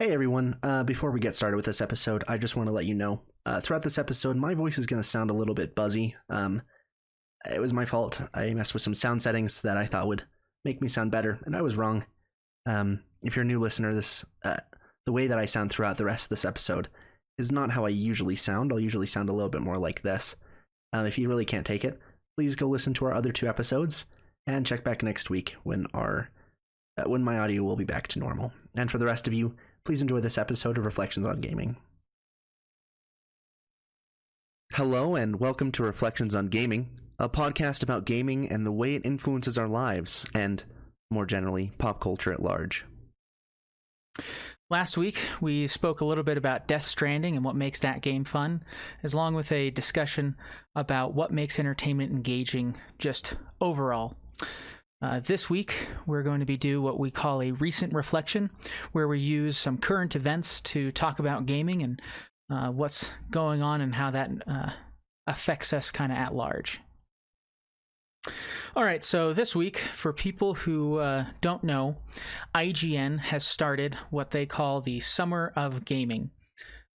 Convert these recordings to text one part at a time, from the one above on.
Hey everyone, before we get started with this episode, I just want to let you know, throughout this episode, my voice is going to sound a little bit buzzy. It was my fault. I messed with some sound settings that I thought would make me sound better, and I was wrong. If you're a new listener, the way that I sound throughout the rest of this episode is not how I usually sound. I'll usually sound a little bit more like this. If you really can't take it, please go listen to our other two episodes, and check back next week when my audio will be back to normal. And for the rest of you, please enjoy this episode of Reflections on Gaming. Hello and welcome to Reflections on Gaming, a podcast about gaming and the way it influences our lives, and, more generally, pop culture at large. Last week, we spoke a little bit about Death Stranding and what makes that game fun, along with a discussion about what makes entertainment engaging just overall. This week, we're going to do what we call a recent reflection, where we use some current events to talk about gaming and what's going on and how that affects us kind of at large. All right, so this week, for people who don't know, IGN has started what they call the Summer of Gaming.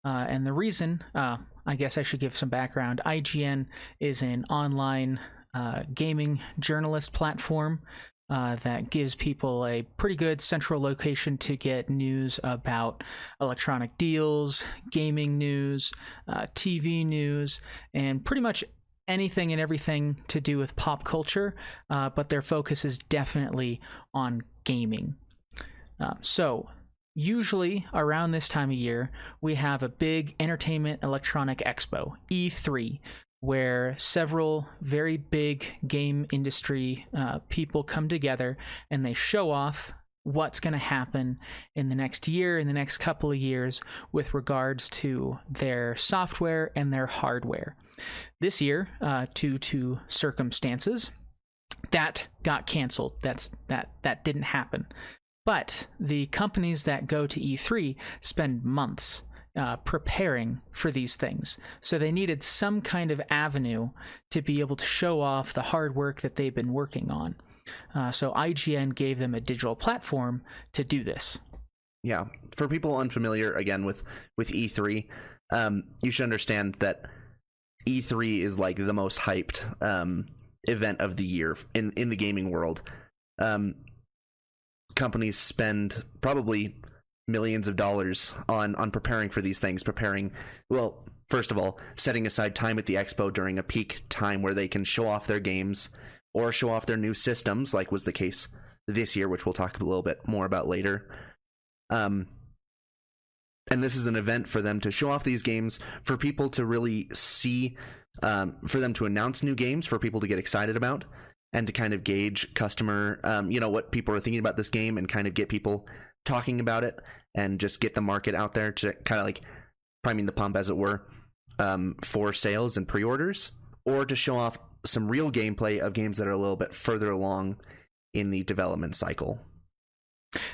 And the reason, I guess I should give some background, IGN is an online gaming journalist platform that gives people a pretty good central location to get news about electronic deals, gaming news, TV news, and pretty much anything and everything to do with pop culture, but their focus is definitely on gaming. So usually around this time of year, we have a big entertainment electronic expo, E3, where several very big game industry people come together and they show off what's going to happen in the next year, in the next couple of years, with regards to their software and their hardware. This year, due to circumstances, that got canceled. That didn't happen. But the companies that go to E3 spend months preparing for these things. So they needed some kind of avenue to be able to show off the hard work that they've been working on. So IGN gave them a digital platform to do this. Yeah, for people unfamiliar, again, with E3, you should understand that E3 is like the most hyped event of the year in the gaming world. Companies spend probably millions of dollars on preparing for these things, well, first of all, setting aside time at the expo during a peak time where they can show off their games or show off their new systems, like was the case this year, which we'll talk a little bit more about later. And this is an event for them to show off these games, for people to really see, for them to announce new games, for people to get excited about, and to kind of gauge customer, what people are thinking about this game, and kind of get people talking about it, and just get the market out there to kind of like priming the pump, as it were, for sales and pre-orders, or to show off some real gameplay of games that are a little bit further along in the development cycle.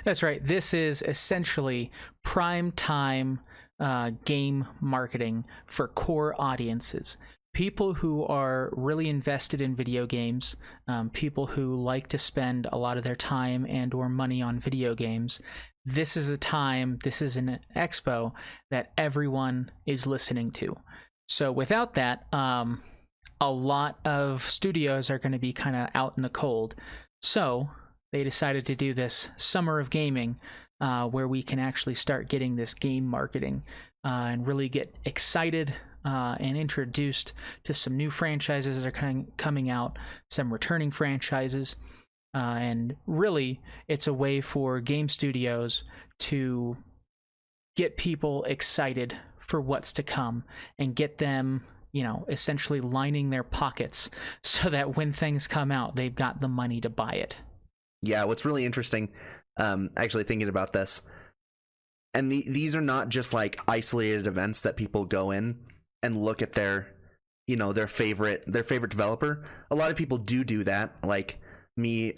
That's right. This is essentially prime time game marketing for core audiences. People who are really invested in video games, people who like to spend a lot of their time and or money on video games. This is an expo that everyone is listening to. So without that, a lot of studios are going to be kind of out in the cold. So they decided to do this Summer of Gaming, where we can actually start getting this game marketing and really get excited and introduced to some new franchises that are coming out, some returning franchises, and really it's a way for game studios to get people excited for what's to come and get them, essentially lining their pockets so that when things come out, they've got the money to buy it. Yeah, what's really interesting, actually thinking about this, and these are not just like isolated events that people go in and look at their favorite developer. A lot of people do that. Like me,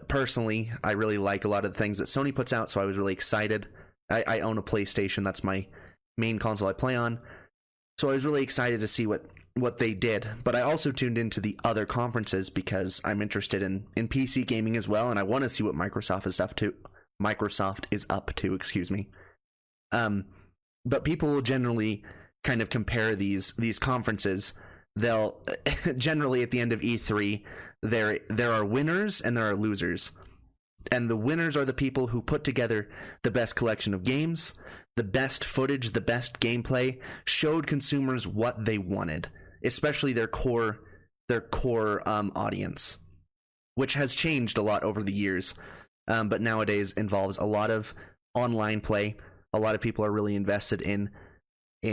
personally, I really like a lot of the things that Sony puts out, so I was really excited. I own a PlayStation. That's my main console I play on. So I was really excited to see what they did. But I also tuned into the other conferences because I'm interested in PC gaming as well, and I want to see what Microsoft is up to. Excuse me. But people will generally kind of compare these conferences. They'll generally at the end of E3, there are winners and there are losers. And the winners are the people who put together the best collection of games, the best footage, the best gameplay, showed consumers what they wanted, especially their core audience, which has changed a lot over the years, but nowadays involves a lot of online play. A lot of people are really invested in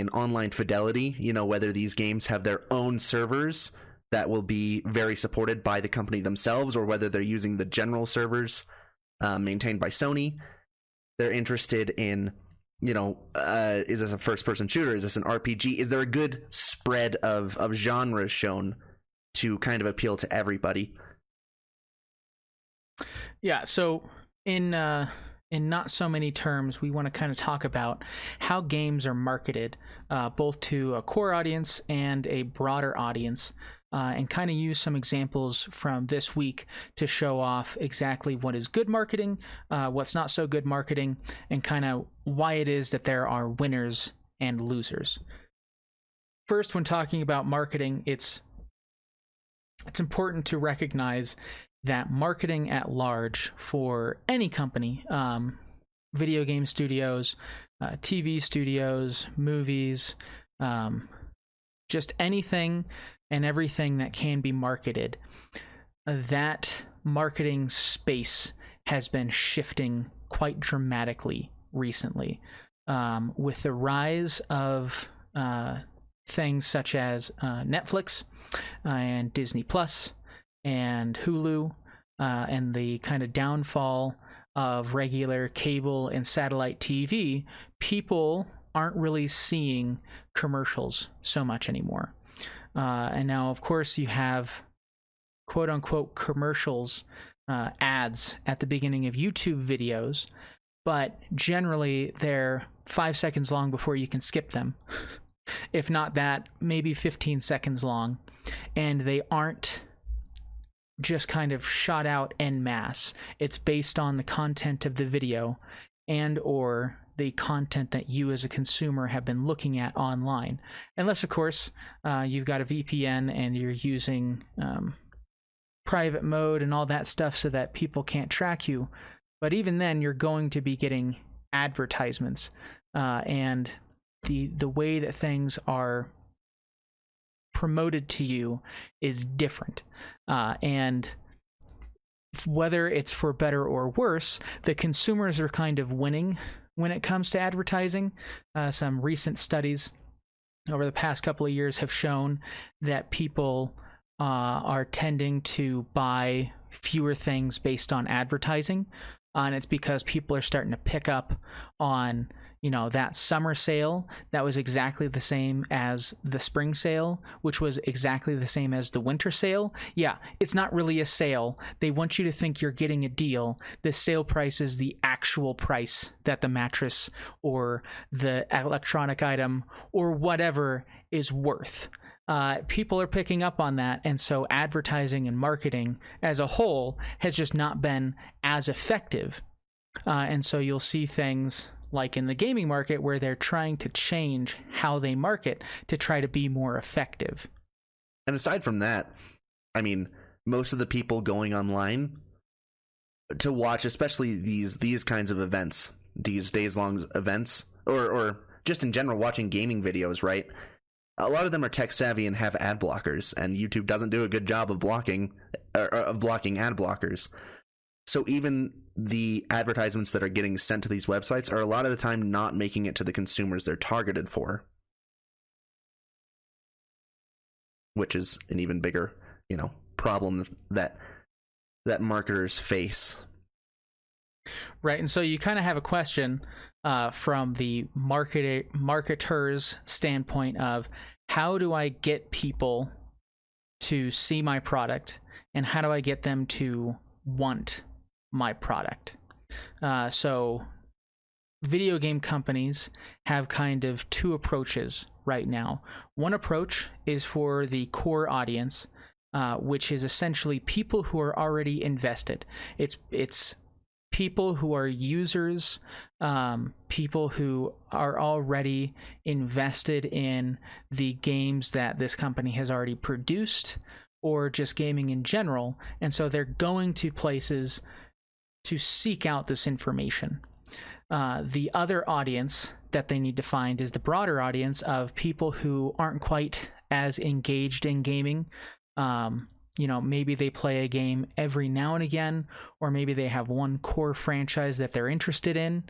online fidelity, whether these games have their own servers that will be very supported by the company themselves, or whether they're using the general servers maintained by Sony. They're interested in, is this a first-person shooter? Is this an RPG? Is there a good spread of genres shown to kind of appeal to everybody? Yeah, so in not so many terms, we want to kind of talk about how games are marketed, both to a core audience and a broader audience, and kind of use some examples from this week to show off exactly what is good marketing, what's not so good marketing, and kind of why it is that there are winners and losers. First, when talking about marketing, it's important to recognize that marketing at large for any company, video game studios, TV studios, movies, just anything and everything that can be marketed, that marketing space has been shifting quite dramatically recently, with the rise of things such as Netflix and Disney Plus and Hulu, and the kind of downfall of regular cable and satellite TV. People aren't really seeing commercials so much anymore. And now, of course, you have quote-unquote commercials, ads at the beginning of YouTube videos, but generally they're 5 seconds long before you can skip them. If not that, maybe 15 seconds long. And they aren't just kind of shot out en masse. It's based on the content of the video and or the content that you as a consumer have been looking at online. Unless, of course, you've got a VPN and you're using private mode and all that stuff so that people can't track you. But even then, you're going to be getting advertisements. And the way that things are promoted to you is different, and whether it's for better or worse, the consumers are kind of winning when it comes to advertising. Some recent studies over the past couple of years have shown that people are tending to buy fewer things based on advertising, and it's because people are starting to pick up on that summer sale that was exactly the same as the spring sale, which was exactly the same as the winter sale. Yeah, it's not really a sale. They want you to think you're getting a deal. The sale price is the actual price that the mattress or the electronic item or whatever is worth. People are picking up on that, and so advertising and marketing as a whole has just not been as effective. And so you'll see things like in the gaming market where they're trying to change how they market to try to be more effective. And aside from that, I mean, most of the people going online to watch, especially these kinds of events, these days-long events, or just in general watching gaming videos, right? A lot of them are tech savvy and have ad blockers, and YouTube doesn't do a good job of blocking ad blockers. So even the advertisements that are getting sent to these websites are a lot of the time not making it to the consumers they're targeted for, which is an even bigger, problem that marketers face. Right, and so you kind of have a question from the marketer's standpoint of, how do I get people to see my product, and how do I get them to want my product? So video game companies have kind of two approaches right now. One approach is for the core audience, which is essentially people who are already invested. It's people who are users, people who are already invested in the games that this company has already produced, or just gaming in general. And so they're going to places to seek out this information. The other audience that they need to find is the broader audience of people who aren't quite as engaged in gaming. Maybe they play a game every now and again, or maybe they have one core franchise that they're interested in,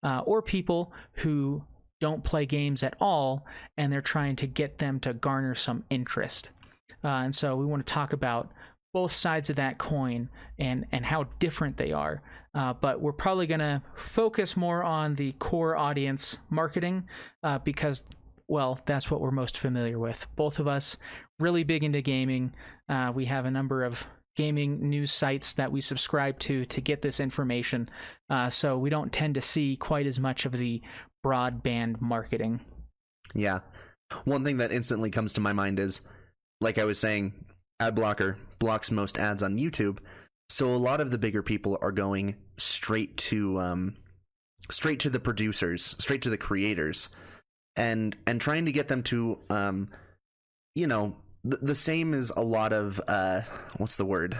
or people who don't play games at all and they're trying to get them to garner some interest. And so we want to talk about both sides of that coin and how different they are. But we're probably going to focus more on the core audience marketing because, well, that's what we're most familiar with. Both of us really big into gaming. We have a number of gaming news sites that we subscribe to get this information. So we don't tend to see quite as much of the broadband marketing. Yeah. One thing that instantly comes to my mind is, like I was saying, ad blocker blocks most ads on YouTube. So a lot of the bigger people are going straight to the producers, straight to the creators, and trying to get them to the same as a lot of what's the word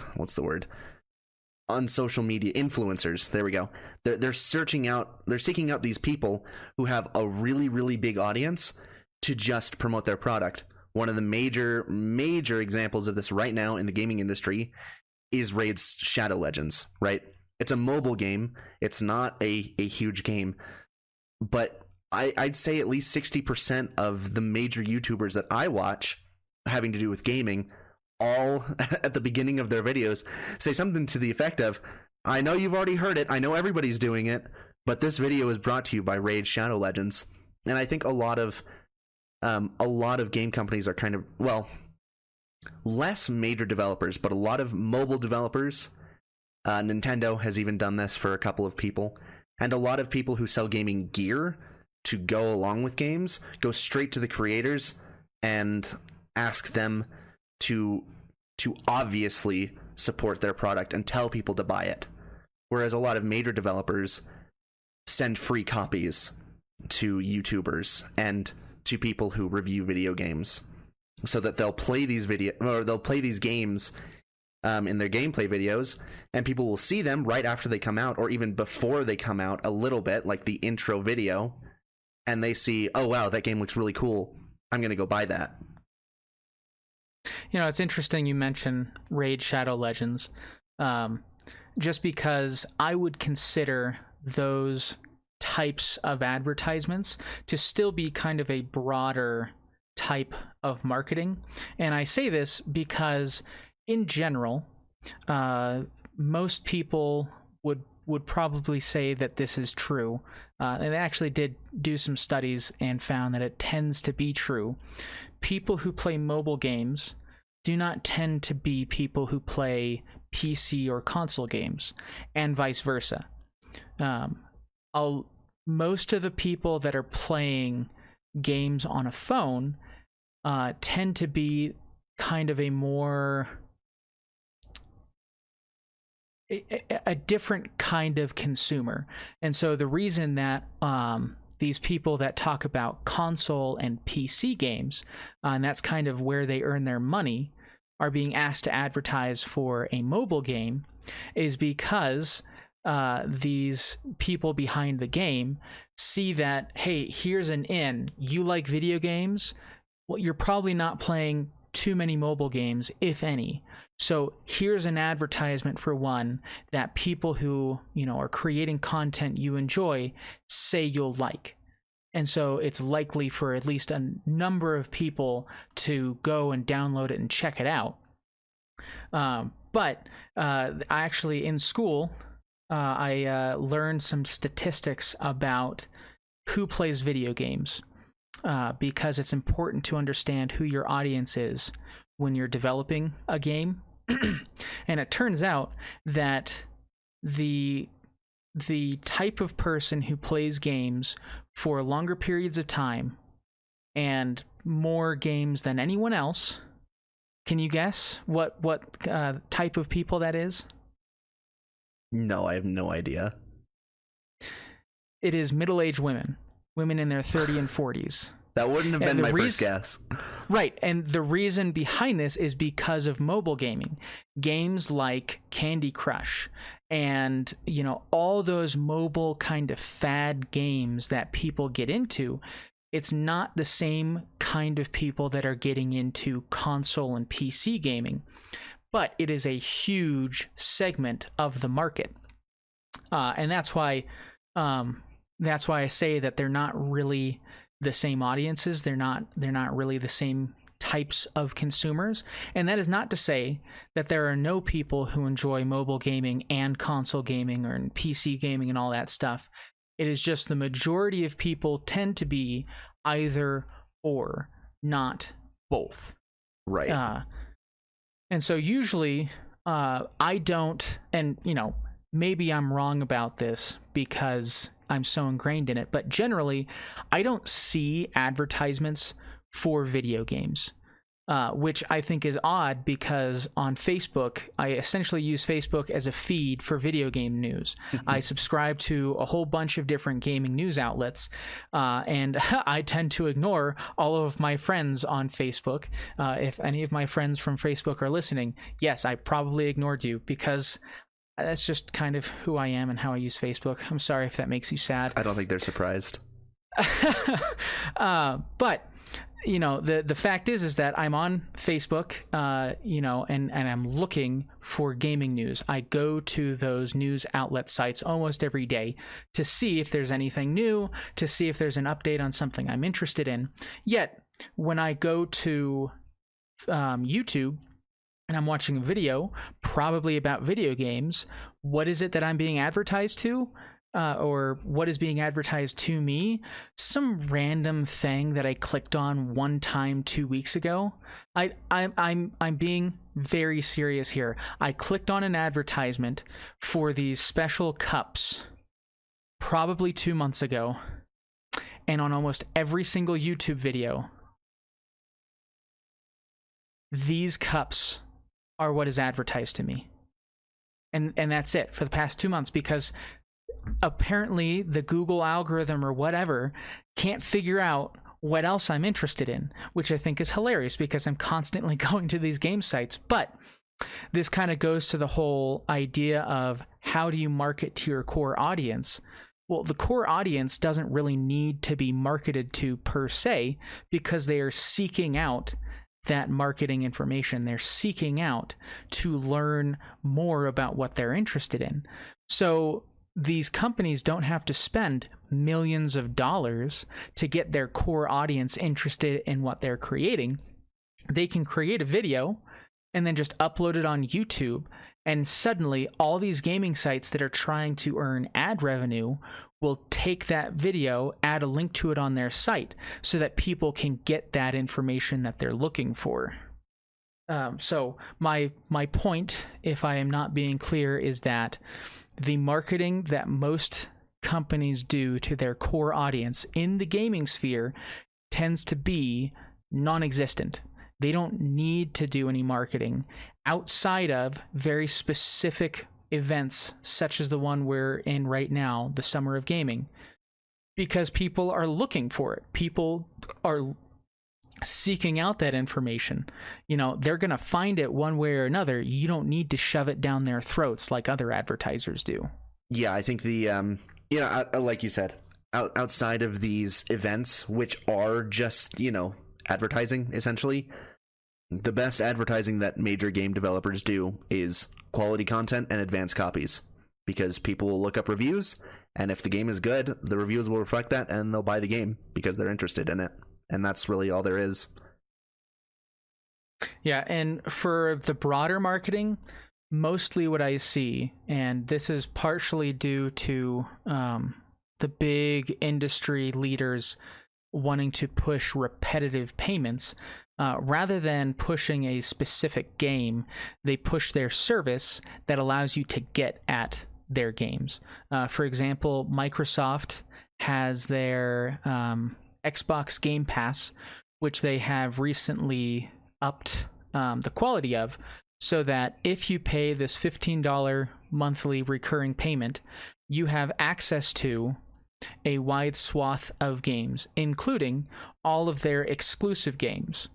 on social media, influencers. There we go. They're seeking out these people who have a really, really big audience to just promote their product. One of the major examples of this right now in the gaming industry is Raid's Shadow Legends, right? It's a mobile game. It's not a huge game, but I'd say at least 60% of the major YouTubers that I watch having to do with gaming, all at the beginning of their videos say something to the effect of, I know you've already heard it, I know everybody's doing it, but this video is brought to you by Raid Shadow Legends. And I think a lot of game companies are kind of, well, less major developers, but a lot of mobile developers. Nintendo has even done this for a couple of people, and a lot of people who sell gaming gear to go along with games go straight to the creators and ask them to obviously support their product and tell people to buy it. Whereas a lot of major developers send free copies to YouTubers and to people who review video games, so that they'll play these games in their gameplay videos, and people will see them right after they come out, or even before they come out a little bit, like the intro video, and they see, oh wow, that game looks really cool, I'm gonna go buy that. It's interesting you mention Raid Shadow Legends, just because I would consider those types of advertisements to still be kind of a broader type of marketing. And I say this because in general, most people would probably say that this is true. And they actually did do some studies and found that it tends to be true. People who play mobile games do not tend to be people who play PC or console games, and vice versa. Most of the people that are playing games on a phone tend to be kind of a different kind of consumer. And so the reason that these people that talk about console and PC games, and that's kind of where they earn their money, are being asked to advertise for a mobile game, is because these people behind the game see that, hey, here's an in. You like video games? Well, you're probably not playing too many mobile games, if any. So here's an advertisement for one that people who, are creating content you enjoy say you'll like. And so it's likely for at least a number of people to go and download it and check it out. But actually in school, I learned some statistics about who plays video games, because it's important to understand who your audience is when you're developing a game. And it turns out that the type of person who plays games for longer periods of time and more games than anyone else, can you guess what type of people that is? No, I have no idea. It is middle-aged women in their 30s and 40s. That wouldn't have been my first guess. Right, and the reason behind this is because of mobile gaming. Games like Candy Crush and, all those mobile kind of fad games that people get into, it's not the same kind of people that are getting into console and PC gaming, but it is a huge segment of the market. And that's why I say that they're not really the same audiences. They're not really the same types of consumers. And that is not to say that there are no people who enjoy mobile gaming and console gaming or PC gaming and all that stuff. It is just the majority of people tend to be either or, not both. Right. And so usually I don't, and maybe I'm wrong about this because I'm so ingrained in it, but generally I don't see advertisements for video games, which I think is odd because on Facebook, I essentially use Facebook as a feed for video game news. I subscribe to a whole bunch of different gaming news outlets, and I tend to ignore all of my friends on Facebook. If any of my friends from Facebook are listening, yes, I probably ignored you because that's just kind of who I am and how I use Facebook. I'm sorry if that makes you sad. I don't think they're surprised. But the fact is that I'm on Facebook, and I'm looking for gaming news. I go to those news outlet sites almost every day to see if there's anything new, to see if there's an update on something I'm interested in. Yet, when I go to YouTube, and I'm watching a video, probably about video games, what is it that I'm being advertised to? Or what is being advertised to me? Some random thing that I clicked on one time 2 weeks ago. I'm being very serious here. I clicked on an advertisement for these special cups probably 2 months ago, and on almost every single YouTube video, these cups are what is advertised to me. And that's it for the past 2 months, because apparently the Google algorithm or whatever can't figure out what else I'm interested in, which I think is hilarious because I'm constantly going to these game sites. But this kind of goes to the whole idea of how do you market to your core audience? Well, the core audience doesn't really need to be marketed to per se, because they are seeking out that marketing information. They're seeking out to learn more about what they're interested in. So these companies don't have to spend millions of dollars to get their core audience interested in what they're creating. They can create a video and then just upload it on YouTube, and suddenly all these gaming sites that are trying to earn ad revenue will take that video, add a link to it on their site so that people can get that information that they're looking for. So my point, if I am not being clear, is that the marketing that most companies do to their core audience in the gaming sphere tends to be non-existent. They don't need to do any marketing outside of very specific events such as the one we're in right now, the Summer of Gaming, because people are looking for it. People are seeking out that information. They're going to find it one way or another. You don't need to shove it down their throats like other advertisers do. Yeah, I think the like you said, outside of these events, which are just advertising essentially, the best advertising that major game developers do is quality content and advanced copies, because people will look up reviews, and if the game is good, the reviews will reflect that, and they'll buy the game because they're interested in it. And that's really all there is. Yeah, and for the broader marketing, mostly what I see, and this is partially due to the big industry leaders wanting to push repetitive payments, rather than pushing a specific game, they push their service that allows you to get at their games. For example, Microsoft has their Xbox Game Pass, which they have recently upped the quality of, so that if you pay this $15 monthly recurring payment, you have access to a wide swath of games, including all of their exclusive games.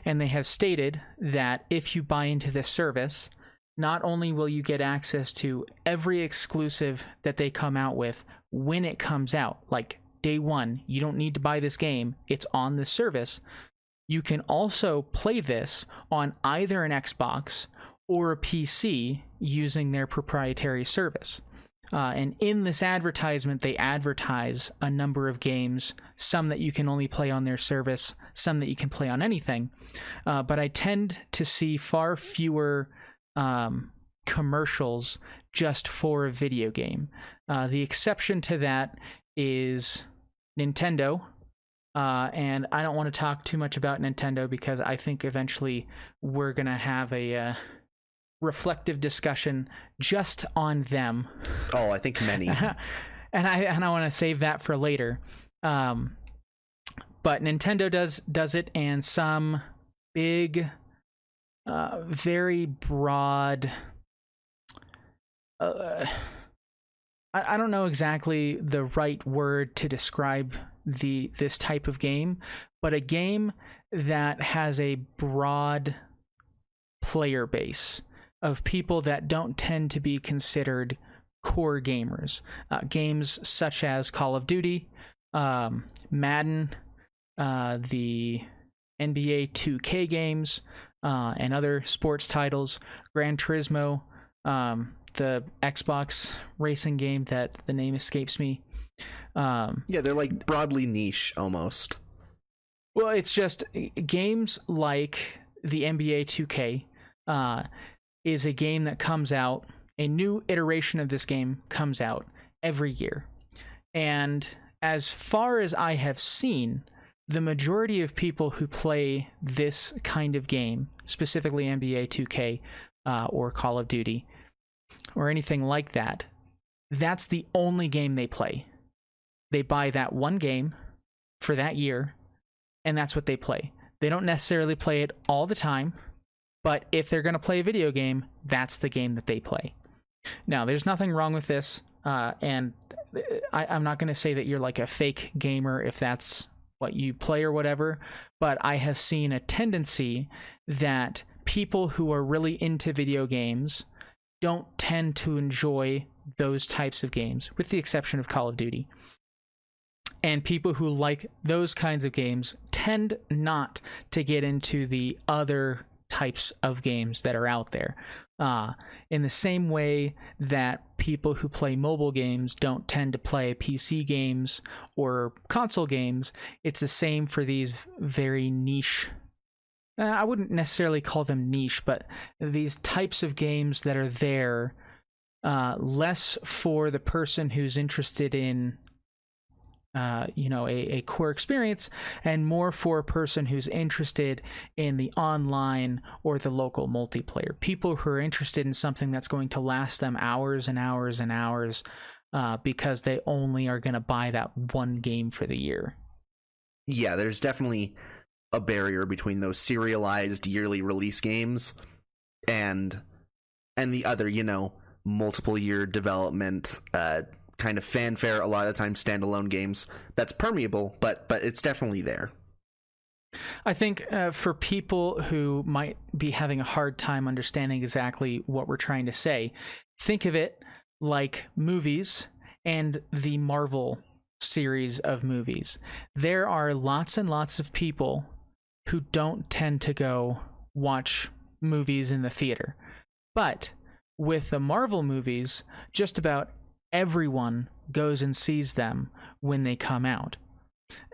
And they have stated that if you buy into this service, not only will you get access to every exclusive that they come out with when it comes out, like day one, you don't need to buy this game, it's on this service. You can also play this on either an Xbox or a PC using their proprietary service. And in this advertisement, they advertise a number of games, some that you can only play on their service, some that you can play on anything. But I tend to see far fewer commercials just for a video game. The exception to that is Nintendo. And I don't want to talk too much about Nintendo because I think eventually we're going to have a reflective discussion just on them. Oh, I think many. and I want to save that for later. But Nintendo does it, and some big, very broad. I don't know exactly the right word to describe this type of game, but a game that has a broad player base of people that don't tend to be considered core gamers. Games such as Call of Duty, Madden, the NBA 2K games, and other sports titles, Gran Turismo, the Xbox racing game that the name escapes me. Yeah, they're like broadly niche almost. Well, it's just games like the NBA 2K is a game that comes out, a new iteration of this game comes out every year. And as far as I have seen, the majority of people who play this kind of game, specifically NBA 2K or Call of Duty or anything like that, that's the only game they play. They buy that one game for that year, and that's what they play. They don't necessarily play it all the time, but if they're going to play a video game, that's the game that they play. Now, there's nothing wrong with this, and I'm not going to say that you're like a fake gamer if that's what you play or whatever, but I have seen a tendency that people who are really into video games don't tend to enjoy those types of games, with the exception of Call of Duty. And people who like those kinds of games tend not to get into the other types of games that are out there. In the same way that people who play mobile games don't tend to play PC games or console games, it's the same for these very niche, I wouldn't necessarily call them niche, but these types of games that are there, less for the person who's interested in a core experience, and more for a person who's interested in the online or the local multiplayer. People who are interested in something that's going to last them hours and hours and hours because they only are going to buy that one game for the year. Yeah, there's definitely a barrier between those serialized yearly release games and the other, multiple year development kind of fanfare, a lot of times standalone games. That's permeable, but it's definitely there. I think for people who might be having a hard time understanding exactly what we're trying to say, think of it like movies and the Marvel series of movies. There are lots and lots of people who don't tend to go watch movies in the theater. But with the Marvel movies, just about everyone goes and sees them when they come out.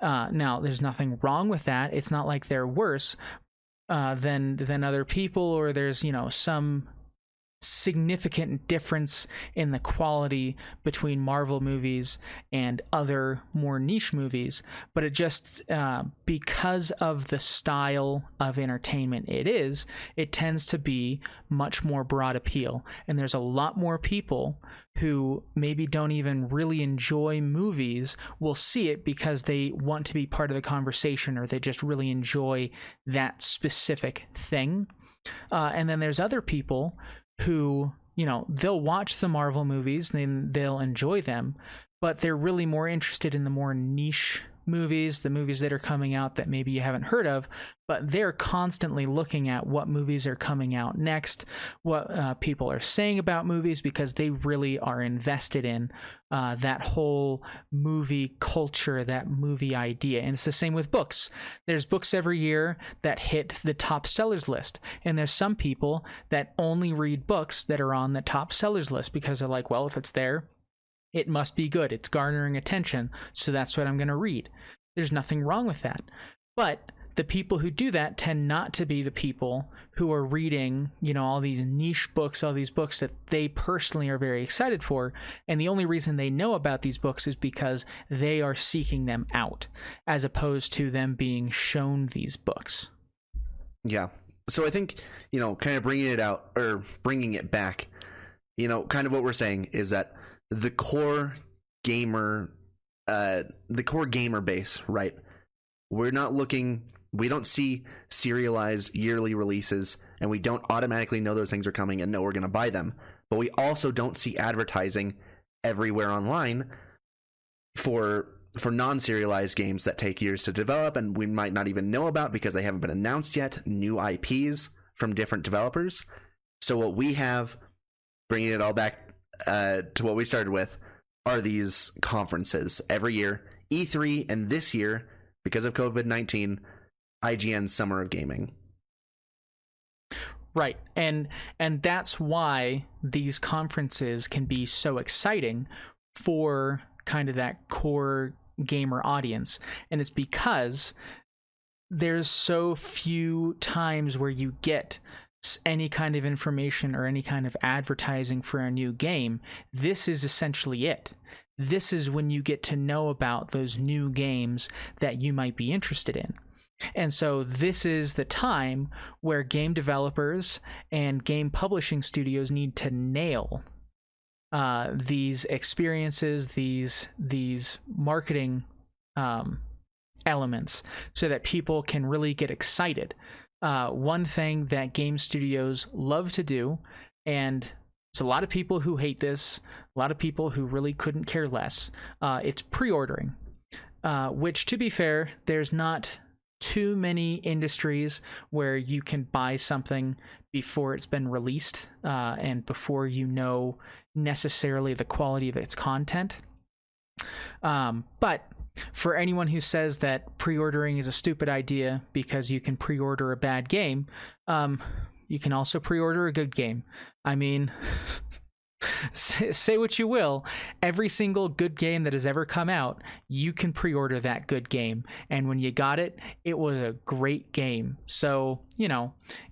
Now, there's nothing wrong with that. It's not like they're worse than other people, or there's, some significant difference in the quality between Marvel movies and other more niche movies, but it just because of the style of entertainment it tends to be much more broad appeal, and there's a lot more people who maybe don't even really enjoy movies will see it because they want to be part of the conversation, or they just really enjoy that specific thing. And then there's other people who, they'll watch the Marvel movies and they'll enjoy them, but they're really more interested in the more niche movies, the movies that are coming out that maybe you haven't heard of, but they're constantly looking at what movies are coming out next, what people are saying about movies, because they really are invested in that whole movie culture, that movie idea. And it's the same with books. There's books every year that hit the top sellers list, and there's some people that only read books that are on the top sellers list because they're like, well, if it's there, it must be good. It's garnering attention, so that's what I'm going to read. There's nothing wrong with that. But the people who do that tend not to be the people who are reading, all these niche books, all these books that they personally are very excited for. And the only reason they know about these books is because they are seeking them out, as opposed to them being shown these books. Yeah. So I think, kind of bringing it back, kind of what we're saying is that the core gamer base, right? We don't see serialized yearly releases, and we don't automatically know those things are coming and know we're going to buy them. But we also don't see advertising everywhere online for non-serialized games that take years to develop and we might not even know about because they haven't been announced yet, new IPs from different developers. So what we have, bringing it all back to what we started with, are these conferences every year. E3, and this year, because of COVID-19, IGN's Summer of Gaming. Right. And that's why these conferences can be so exciting for kind of that core gamer audience. And it's because there's so few times where you get any kind of information or any kind of advertising for a new game. This is essentially it. This is when you get to know about those new games that you might be interested in. And so this is the time where game developers and game publishing studios need to nail these experiences, these marketing elements, so that people can really get excited. One thing that game studios love to do, and there's a lot of people who hate this, a lot of people who really couldn't care less, it's pre-ordering, which, to be fair, there's not too many industries where you can buy something before it's been released and before you know necessarily the quality of its content. But for anyone who says that pre-ordering is a stupid idea because you can pre-order a bad game, you can also pre-order a good game. I mean, say what you will, every single good game that has ever come out, you can pre-order that good game. And when you got it, it was a great game. So,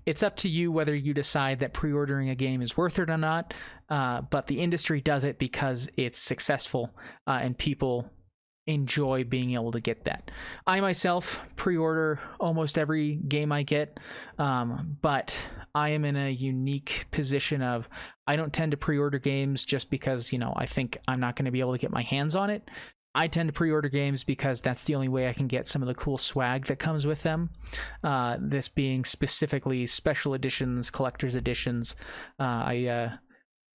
it's up to you whether you decide that pre-ordering a game is worth it or not. But the industry does it because it's successful and people enjoy being able to get that. I myself pre-order almost every game I get, but I am in a unique position of I don't tend to pre-order games just because, I think I'm not going to be able to get my hands on it. I tend to pre-order games because that's the only way I can get some of the cool swag that comes with them. This being specifically special editions, collector's editions. One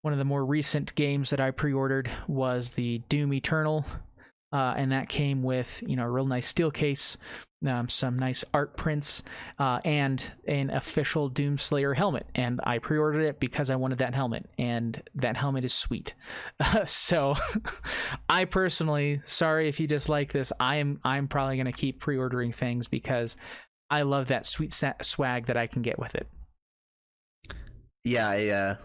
of the more recent games that I pre-ordered was the Doom Eternal. And that came with, a real nice steel case, some nice art prints, and an official Doomslayer helmet. And I pre-ordered it because I wanted that helmet, and that helmet is sweet. So I personally, sorry if you dislike this, I'm probably going to keep pre-ordering things because I love that sweet swag that I can get with it. Yeah,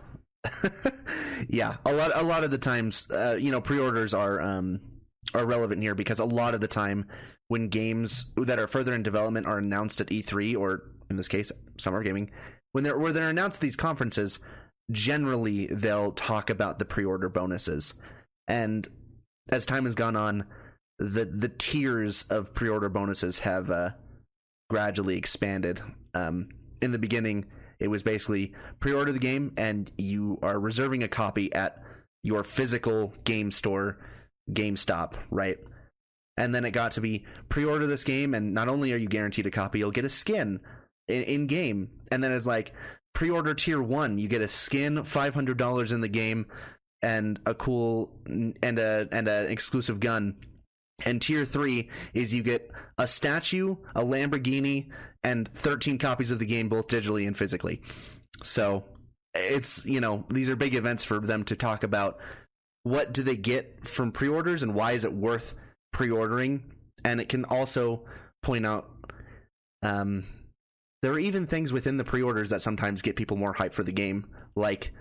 yeah. A lot of the times, pre-orders are relevant here because a lot of the time when games that are further in development are announced at E3, or in this case Summer of Gaming, when they're announced at these conferences, generally they'll talk about the pre-order bonuses. And as time has gone on, the tiers of pre-order bonuses have gradually expanded. In the beginning, it was basically pre-order the game and you are reserving a copy at your physical game store, GameStop, right? And then it got to be pre-order this game and not only are you guaranteed a copy, you'll get a skin in game, and then it's like pre-order tier 1, you get a skin, $500 in the game, and a cool and an exclusive gun. And tier 3 is you get a statue, a Lamborghini, and 13 copies of the game, both digitally and physically. So it's, these are big events for them to talk about what do they get from pre-orders and why is it worth pre-ordering. And it can also point out there are even things within the pre-orders that sometimes get people more hyped for the game. Like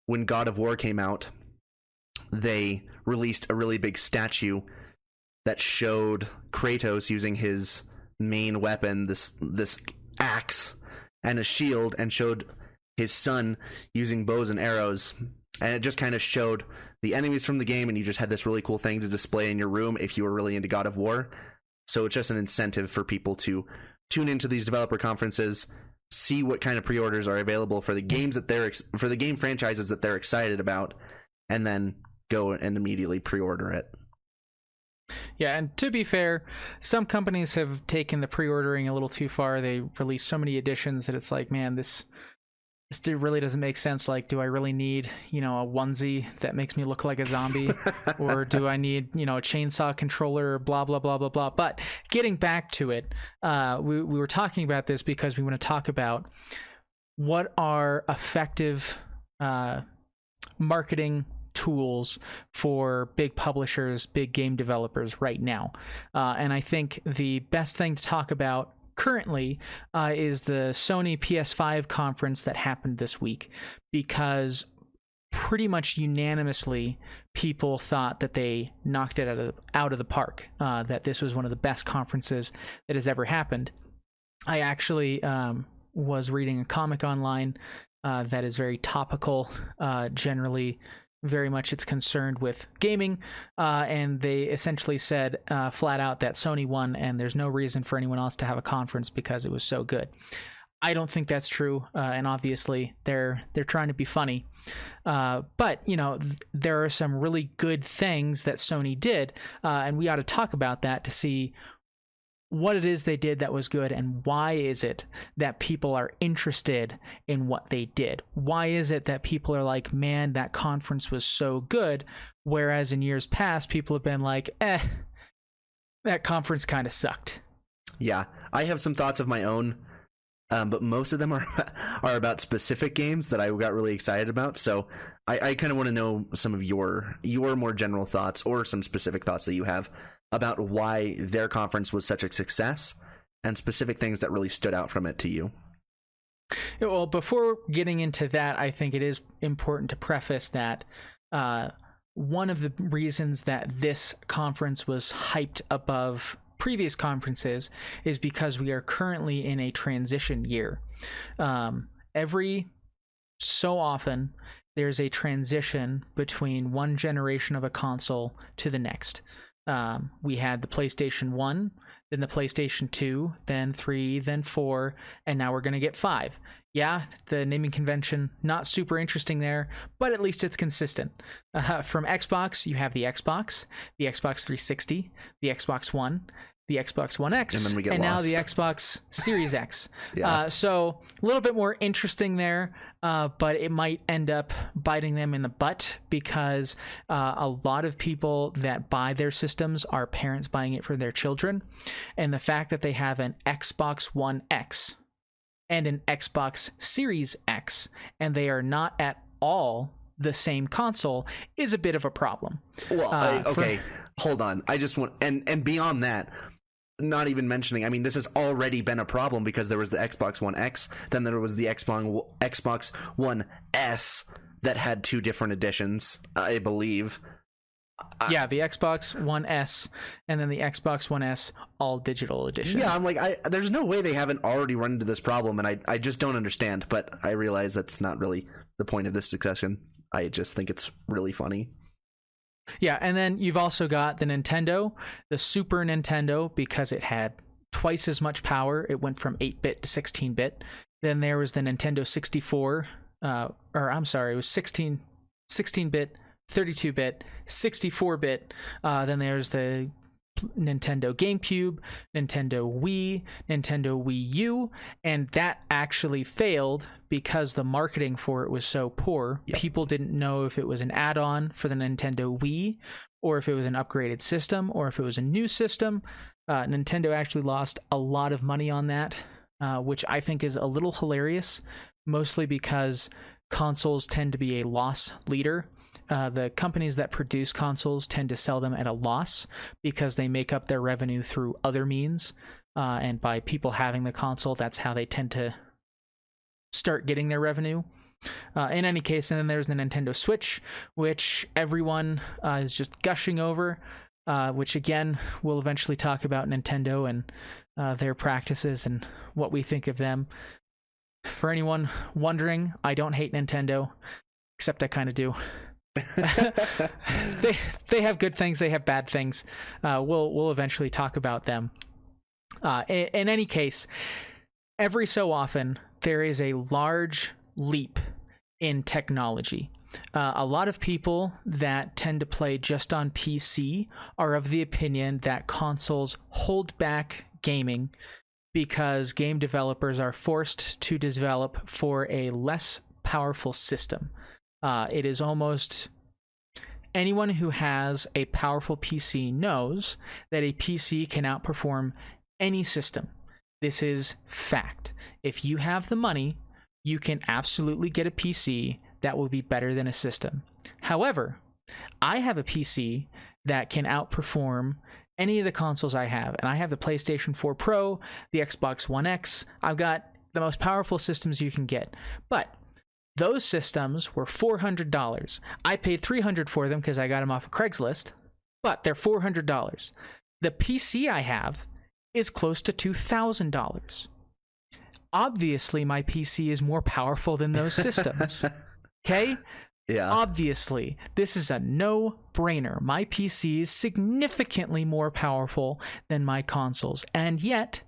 when God of War came out, they released a really big statue that showed Kratos using his main weapon, this axe, and a shield, and showed his son using bows and arrows. And it just kind of showed the enemies from the game, and you just had this really cool thing to display in your room if you were really into God of War. So it's just an incentive for people to tune into these developer conferences, see what kind of pre-orders are available for the games for the game franchises that they're excited about, and then go and immediately pre-order it. Yeah, and to be fair, some companies have taken the pre-ordering a little too far. They release so many editions that it's like, man, this really doesn't make sense. Like, do I really need, a onesie that makes me look like a zombie? Or do I need, a chainsaw controller, blah, blah, blah, blah, blah. But getting back to it, we were talking about this because we want to talk about what are effective marketing tools for big publishers, big game developers right now. And I think the best thing to talk about currently is the Sony PS5 conference that happened this week, because pretty much unanimously people thought that they knocked it out of the park, that this was one of the best conferences that has ever happened. I actually was reading a comic online that is very topical, generally very much it's concerned with gaming, and they essentially said flat out that Sony won and there's no reason for anyone else to have a conference because it was so good. I don't think that's true, and obviously they're trying to be funny, but there are some really good things that Sony did, and we ought to talk about that to see what it is they did that was good, and why is it that people are interested in what they did? Why is it that people are like, man, that conference was so good, whereas in years past, people have been like, that conference kind of sucked. Yeah, I have some thoughts of my own, but most of them are about specific games that I got really excited about, so I kind of want to know some of your more general thoughts, or some specific thoughts that you have about why their conference was such a success, and specific things that really stood out from it to you. Well, before getting into that, I think it is important to preface that one of the reasons that this conference was hyped above previous conferences is because we are currently in a transition year. Every so often, there's a transition between one generation of a console to the next. We had the PlayStation 1, then the PlayStation 2, then 3, then 4, and now we're going to get 5. Yeah, the naming convention, not super interesting there, but at least it's consistent. From Xbox, you have the Xbox 360, the Xbox One, the Xbox One X, and now the Xbox Series X. Yeah. So a little bit more interesting there, but it might end up biting them in the butt, because a lot of people that buy their systems are parents buying it for their children. And the fact that they have an Xbox One X and an Xbox Series X, and they are not at all the same console, is a bit of a problem. Well, okay, hold on. I just want, and beyond that, not even mentioning, I mean, this has already been a problem, because there was the Xbox One X, then there was the Xbox One S that had 2 different editions, I believe. Yeah, the Xbox One S, and then the Xbox One S all digital edition. Yeah, I'm like, there's no way they haven't already run into this problem, and I just don't understand, but I realize that's not really the point of this discussion. I just think it's really funny. Yeah, and then you've also got the Nintendo, the Super Nintendo, because it had twice as much power. It went from 8-bit to 16-bit. Then there was the Nintendo 64, it was 16-bit, 32-bit, 64-bit. Then there's the Nintendo GameCube, Nintendo Wii, Nintendo Wii U, and that actually failed because the marketing for it was so poor. Yep. People didn't know if it was an add-on for the Nintendo Wii, or if it was an upgraded system, or if it was a new system. Nintendo actually lost a lot of money on that, which I think is a little hilarious, mostly because consoles tend to be a loss leader. The companies that produce consoles tend to sell them at a loss because they make up their revenue through other means. And by people having the console, that's how they tend to start getting their revenue. In any case, and then there's the Nintendo Switch, which everyone is just gushing over, which again, we'll eventually talk about Nintendo and their practices and what we think of them. For anyone wondering, I don't hate Nintendo, except I kind of do. they have good things, they have bad things. We'll eventually talk about them. In any case, every so often there is a large leap in technology. A lot of people that tend to play just on PC are of the opinion that consoles hold back gaming because game developers are forced to develop for a less powerful system. It is almost anyone who has a powerful PC knows that a PC can outperform any system. This is fact. If you have the money, you can absolutely get a PC that will be better than a system. However, I have a PC that can outperform any of the consoles I have, and I have the PlayStation 4 Pro, the Xbox One X. I've got the most powerful systems you can get, but those systems were $400. I paid $300 for them because I got them off of Craigslist, but they're $400. The PC I have is close to $2,000. Obviously, my PC is more powerful than those systems. Okay? Yeah. Obviously, this is a no-brainer. My PC is significantly more powerful than my consoles, and yet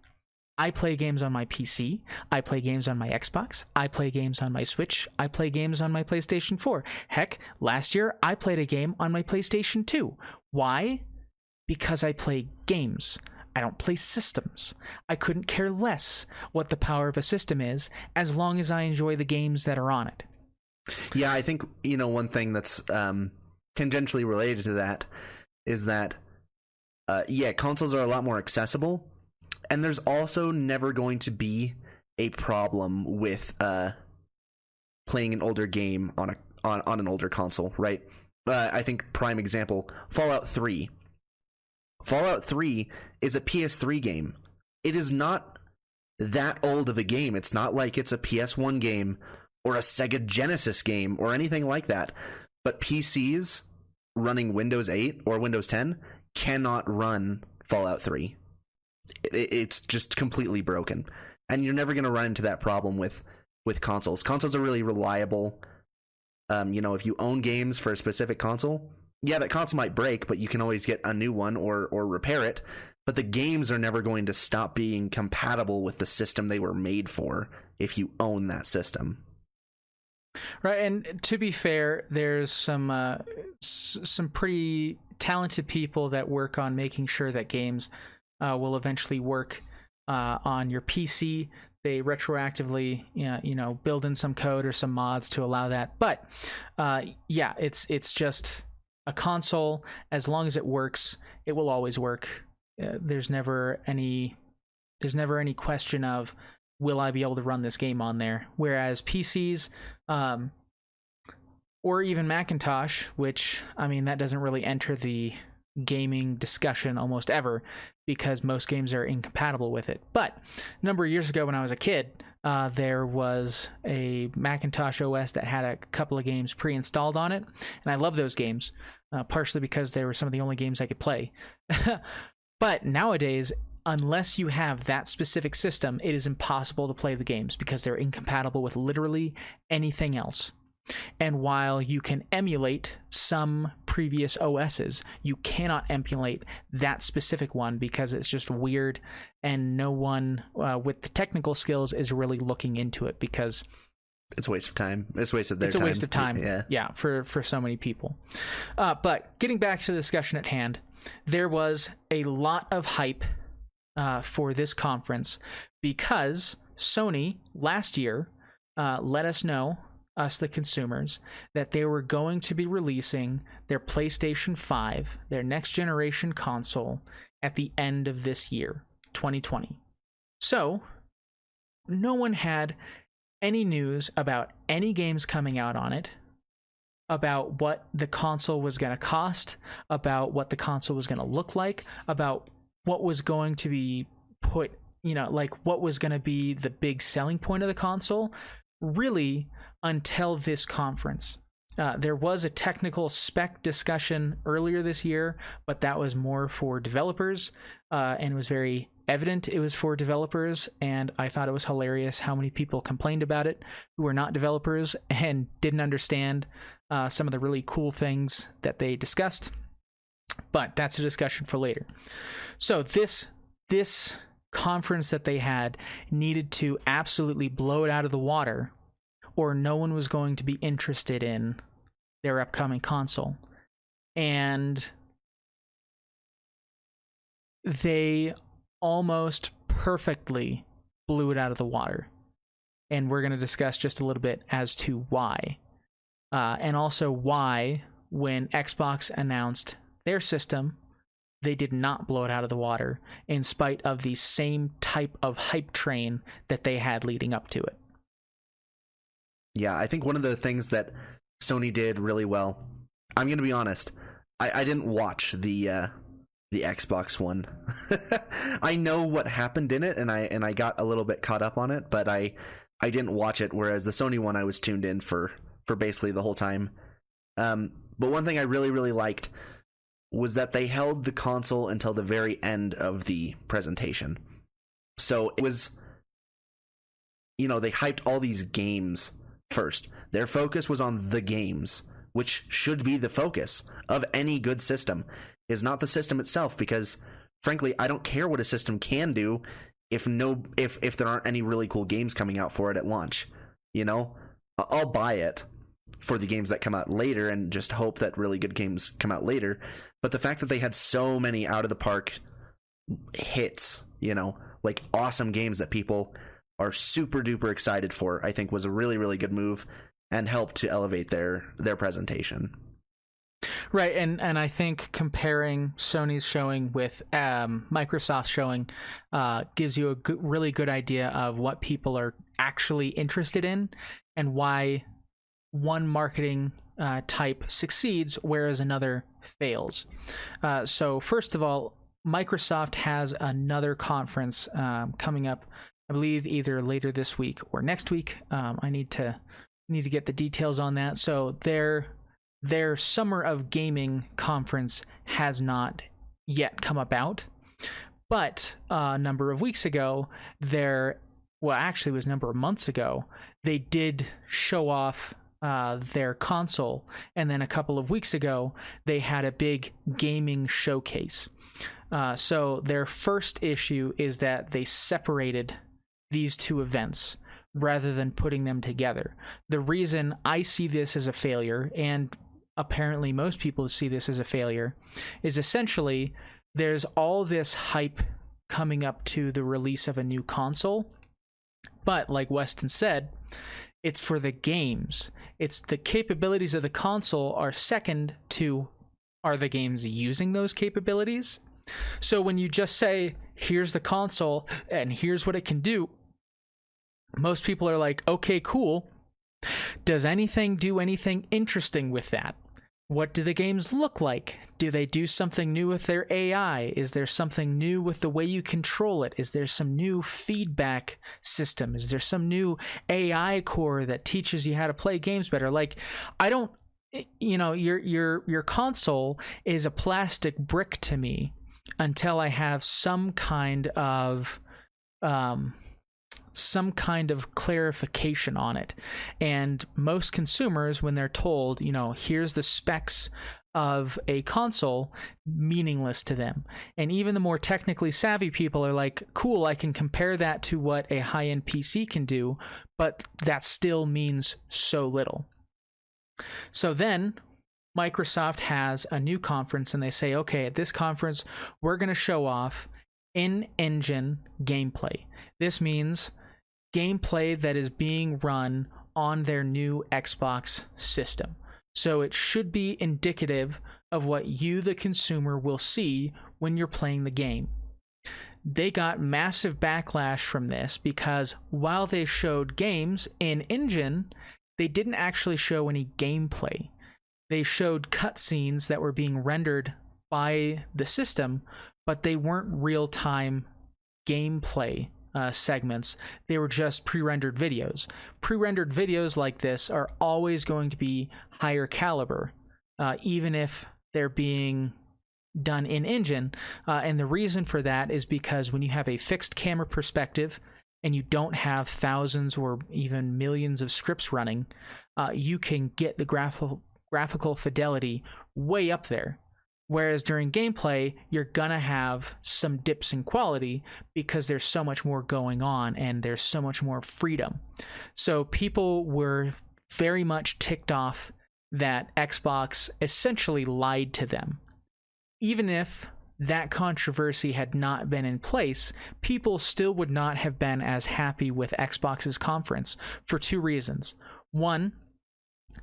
I play games on my PC, I play games on my Xbox, I play games on my Switch, I play games on my PlayStation 4. Heck, last year I played a game on my PlayStation 2. Why? Because I play games. I don't play systems. I couldn't care less what the power of a system is as long as I enjoy the games that are on it. Yeah, I think, one thing that's tangentially related to that is that, consoles are a lot more accessible. And there's also never going to be a problem with playing an older game on an older console, right? I think prime example, Fallout 3. Fallout 3 is a PS3 game. It is not that old of a game. It's not like it's a PS1 game or a Sega Genesis game or anything like that. But PCs running Windows 8 or Windows 10 cannot run Fallout 3. It's just completely broken, and you're never going to run into that problem with consoles. Consoles are really reliable. If you own games for a specific console, that console might break, but you can always get a new one or repair it. But the games are never going to stop being compatible with the system they were made for if you own that system. Right, and to be fair, there's some pretty talented people that work on making sure that games will eventually work on your PC. They retroactively, build in some code or some mods to allow that. But it's just a console. As long as it works, it will always work. There's never any question of, will I be able to run this game on there? Whereas PCs, or even Macintosh, which that doesn't really enter the gaming discussion almost ever because most games are incompatible with it. But a number of years ago when I was a kid, there was a Macintosh OS that had a couple of games pre-installed on it, and I love those games, partially because they were some of the only games I could play. But nowadays, unless you have that specific system, it is impossible to play the games because they're incompatible with literally anything else. And while you can emulate some previous OSs, you cannot emulate that specific one because it's just weird, and no one with the technical skills is really looking into it because it's a waste of time. It's a waste of their time. It's a waste of time. Yeah, for so many people. But getting back to the discussion at hand, there was a lot of hype for this conference because Sony last year let us know, us the consumers, that they were going to be releasing their PlayStation 5, their next generation console, at the end of this year, 2020. So, no one had any news about any games coming out on it, about what the console was going to cost, about what the console was going to look like, about what was going to be put, like what was going to be the big selling point of the console, really, until this conference. There was a technical spec discussion earlier this year, but that was more for developers, and it was very evident it was for developers, and I thought it was hilarious how many people complained about it who were not developers and didn't understand some of the really cool things that they discussed. But that's a discussion for later. So this conference that they had needed to absolutely blow it out of the water, or no one was going to be interested in their upcoming console. And they almost perfectly blew it out of the water. And we're going to discuss just a little bit as to why. And also why, when Xbox announced their system, they did not blow it out of the water, in spite of the same type of hype train that they had leading up to it. Yeah, I think one of the things that Sony did really well, I'm going to be honest, I didn't watch the Xbox one. I know what happened in it, and I got a little bit caught up on it, but I didn't watch it, whereas the Sony one I was tuned in for basically the whole time. But one thing I really, really liked was that they held the console until the very end of the presentation. So it was, they hyped all these games first. Their focus was on the games, which should be the focus of any good system, is not the system itself, because frankly, I don't care what a system can do if there aren't any really cool games coming out for it at launch. I'll buy it for the games that come out later and just hope that really good games come out later. But the fact that they had so many out of the park hits, like awesome games that people are super duper excited for, I think was a really, really good move and helped to elevate their presentation. Right, and I think comparing Sony's showing with Microsoft's showing gives you a really good idea of what people are actually interested in and why one marketing type succeeds, whereas another fails. So first of all, Microsoft has another conference coming up, I believe either later this week or next week. I need to get the details on that. So their Summer of Gaming conference has not yet come about, but a number of weeks ago, actually it was a number of months ago, they did show off their console, and then a couple of weeks ago they had a big gaming showcase. So their first issue is that they separated these two events rather than putting them together. The reason I see this as a failure, and apparently most people see this as a failure, is essentially there's all this hype coming up to the release of a new console, but like Westin said, it's for the games. It's the capabilities of the console are second to, are the games using those capabilities? So when you just say, here's the console and here's what it can do, most people are like, okay, cool. Does anything do anything interesting with that? What do the games look like? Do they do something new with their AI? Is there something new with the way you control it? Is there some new feedback system? Is there some new AI core that teaches you how to play games better? Like, I don't, your console is a plastic brick to me until I have some kind of clarification on it. And most consumers, when they're told, here's the specs of a console, meaningless to them. And even the more technically savvy people are like, cool, I can compare that to what a high-end PC can do, but that still means so little. So then Microsoft has a new conference and they say, okay, at this conference, we're going to show off in-engine gameplay. This means gameplay that is being run on their new Xbox system. So it should be indicative of what you, the consumer, will see when you're playing the game. They got massive backlash from this because while they showed games in engine, they didn't actually show any gameplay. They showed cutscenes that were being rendered by the system, but they weren't real-time gameplay segments. They were just pre-rendered videos. Pre-rendered videos like this are always going to be higher caliber, even if they're being done in engine, and the reason for that is because when you have a fixed camera perspective and you don't have thousands or even millions of scripts running, you can get the graphical fidelity way up there. Whereas during gameplay, you're gonna have some dips in quality because there's so much more going on and there's so much more freedom. So people were very much ticked off that Xbox essentially lied to them. Even if that controversy had not been in place, people still would not have been as happy with Xbox's conference for two reasons. One,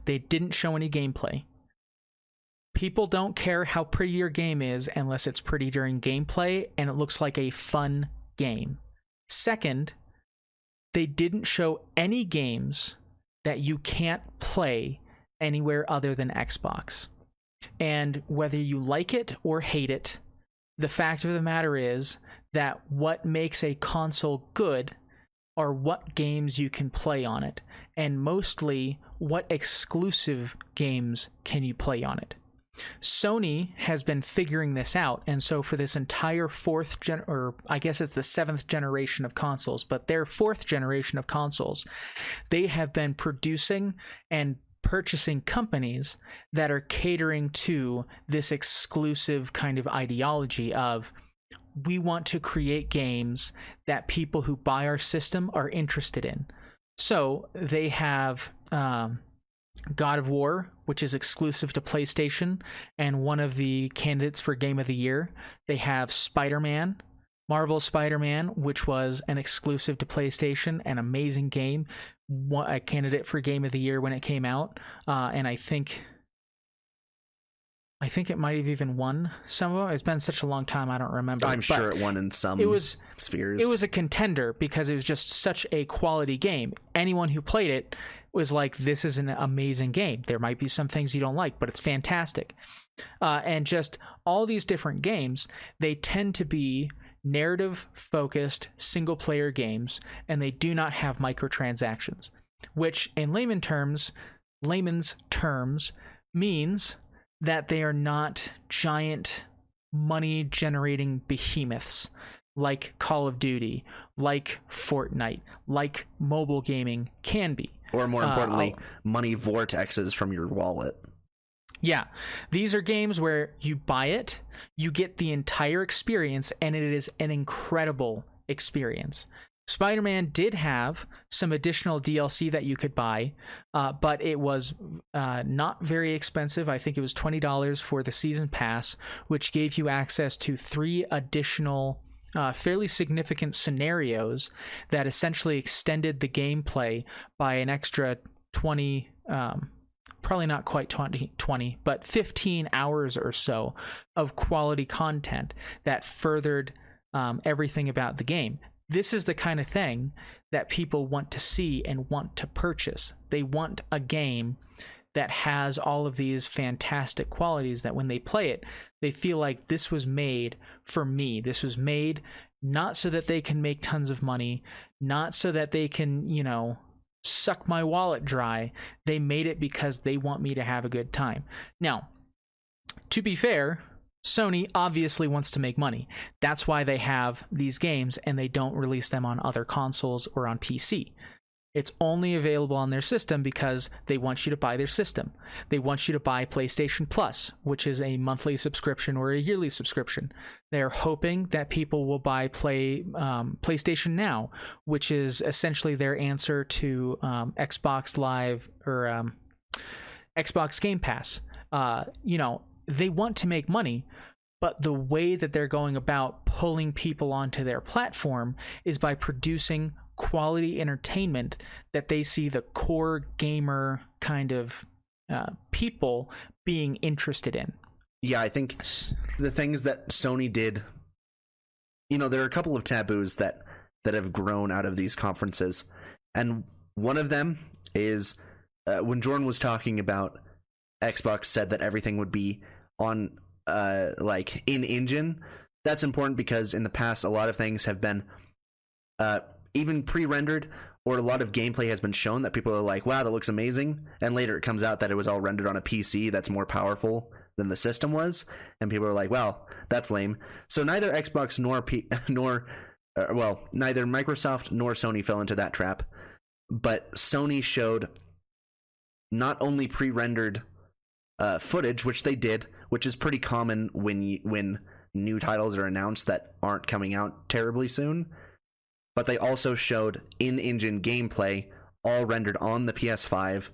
they didn't show any gameplay. People don't care how pretty your game is unless it's pretty during gameplay and it looks like a fun game. Second, they didn't show any games that you can't play anywhere other than Xbox. And whether you like it or hate it, the fact of the matter is that what makes a console good are what games you can play on it, and mostly what exclusive games can you play on it. Sony has been figuring this out, and so for this entire I guess it's the 7th generation of consoles, but their 4th generation of consoles, they have been producing and purchasing companies that are catering to this exclusive kind of ideology of, we want to create games that people who buy our system are interested in. So they have God of War, which is exclusive to PlayStation and one of the candidates for Game of the Year. They have Spider-Man, Marvel Spider-Man, which was an exclusive to PlayStation, an amazing game, a candidate for Game of the Year when it came out, and I think it might have even won some of them. It's been such a long time, I don't remember. I'm sure it won in some spheres. It was a contender because it was just such a quality game. Anyone who played it was like, this is an amazing game. There might be some things you don't like, but it's fantastic. And just all these different games, they tend to be narrative-focused single-player games, and they do not have microtransactions, which in layman's terms means that they are not giant money-generating behemoths like Call of Duty, like Fortnite, like mobile gaming can be. Or more importantly, money vortexes from your wallet. Yeah, these are games where you buy it, you get the entire experience, and it is an incredible experience. Spider-Man did have some additional DLC that you could buy, but it was not very expensive. I think it was $20 for the season pass, which gave you access to 3 additional fairly significant scenarios that essentially extended the gameplay by an extra 20, probably not quite 20, but 15 hours or so of quality content that furthered everything about the game. This is the kind of thing that people want to see and want to purchase. They want a game that has all of these fantastic qualities that when they play it, they feel like this was made for me. This was made not so that they can make tons of money, not so that they can, suck my wallet dry. They made it because they want me to have a good time. Now, to be fair, Sony obviously wants to make money. That's why they have these games and they don't release them on other consoles or on PC. It's only available on their system because they want you to buy their system. They want you to buy PlayStation Plus, which is a monthly subscription or a yearly subscription. They're hoping that people will buy PlayStation Now, which is essentially their answer to Xbox Live or Xbox Game Pass. they want to make money, but the way that they're going about pulling people onto their platform is by producing quality entertainment that they see the core gamer kind of people being interested in. Yeah, I think the things that Sony did, there are a couple of taboos that have grown out of these conferences. And one of them is when Jordan was talking about Xbox said that everything would be on in-engine. That's important because in the past, a lot of things have been even pre-rendered, or a lot of gameplay has been shown that people are like, wow, that looks amazing. And later it comes out that it was all rendered on a PC that's more powerful than the system was. And people are like, well, that's lame. So neither Xbox neither Microsoft nor Sony fell into that trap. But Sony showed not only pre-rendered footage, which they did, which is pretty common when new titles are announced that aren't coming out terribly soon, but they also showed in-engine gameplay, all rendered on the PS5,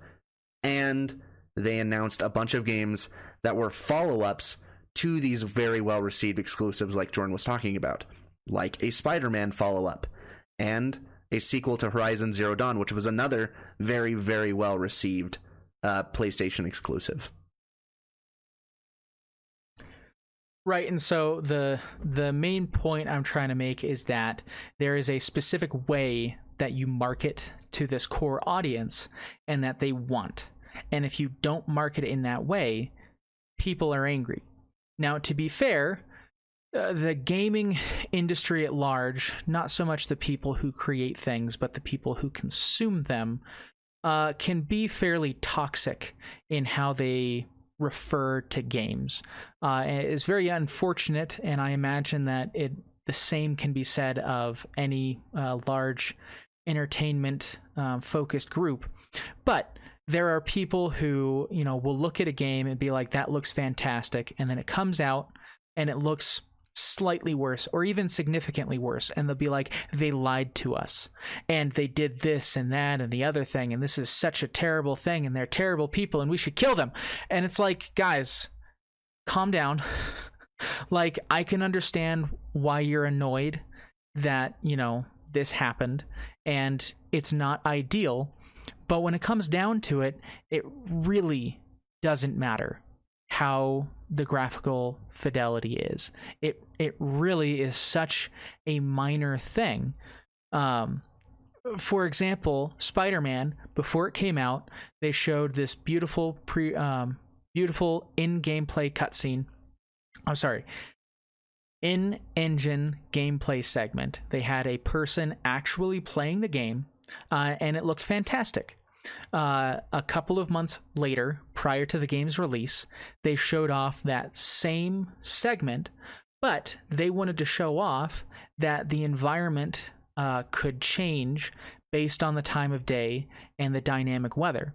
and they announced a bunch of games that were follow-ups to these very well-received exclusives like Jordan was talking about, like a Spider-Man follow-up, and a sequel to Horizon Zero Dawn, which was another very, very well-received PlayStation exclusive. Right, and so the main point I'm trying to make is that there is a specific way that you market to this core audience and that they want. And if you don't market it in that way, people are angry. Now, to be fair, the gaming industry at large, not so much the people who create things, but the people who consume them, can be fairly toxic in how they refer to games. It's very unfortunate, and I imagine that the same can be said of any large entertainment focused group. But there are people who, will look at a game and be like, that looks fantastic, and then it comes out and it looks slightly worse or even significantly worse, and they'll be like, they lied to us and they did this and that and the other thing, and this is such a terrible thing, and they're terrible people and we should kill them. And it's like, guys, calm down. Like, I can understand why you're annoyed that this happened and it's not ideal, but when it comes down to it, it really doesn't matter how the graphical fidelity is. It really is such a minor thing. For example, Spider-Man, before it came out, they showed this beautiful in-gameplay cutscene. I'm sorry, in-engine gameplay segment. They had a person actually playing the game, and it looked fantastic. A couple of months later, prior to the game's release, they showed off that same segment, but they wanted to show off that the environment could change based on the time of day and the dynamic weather.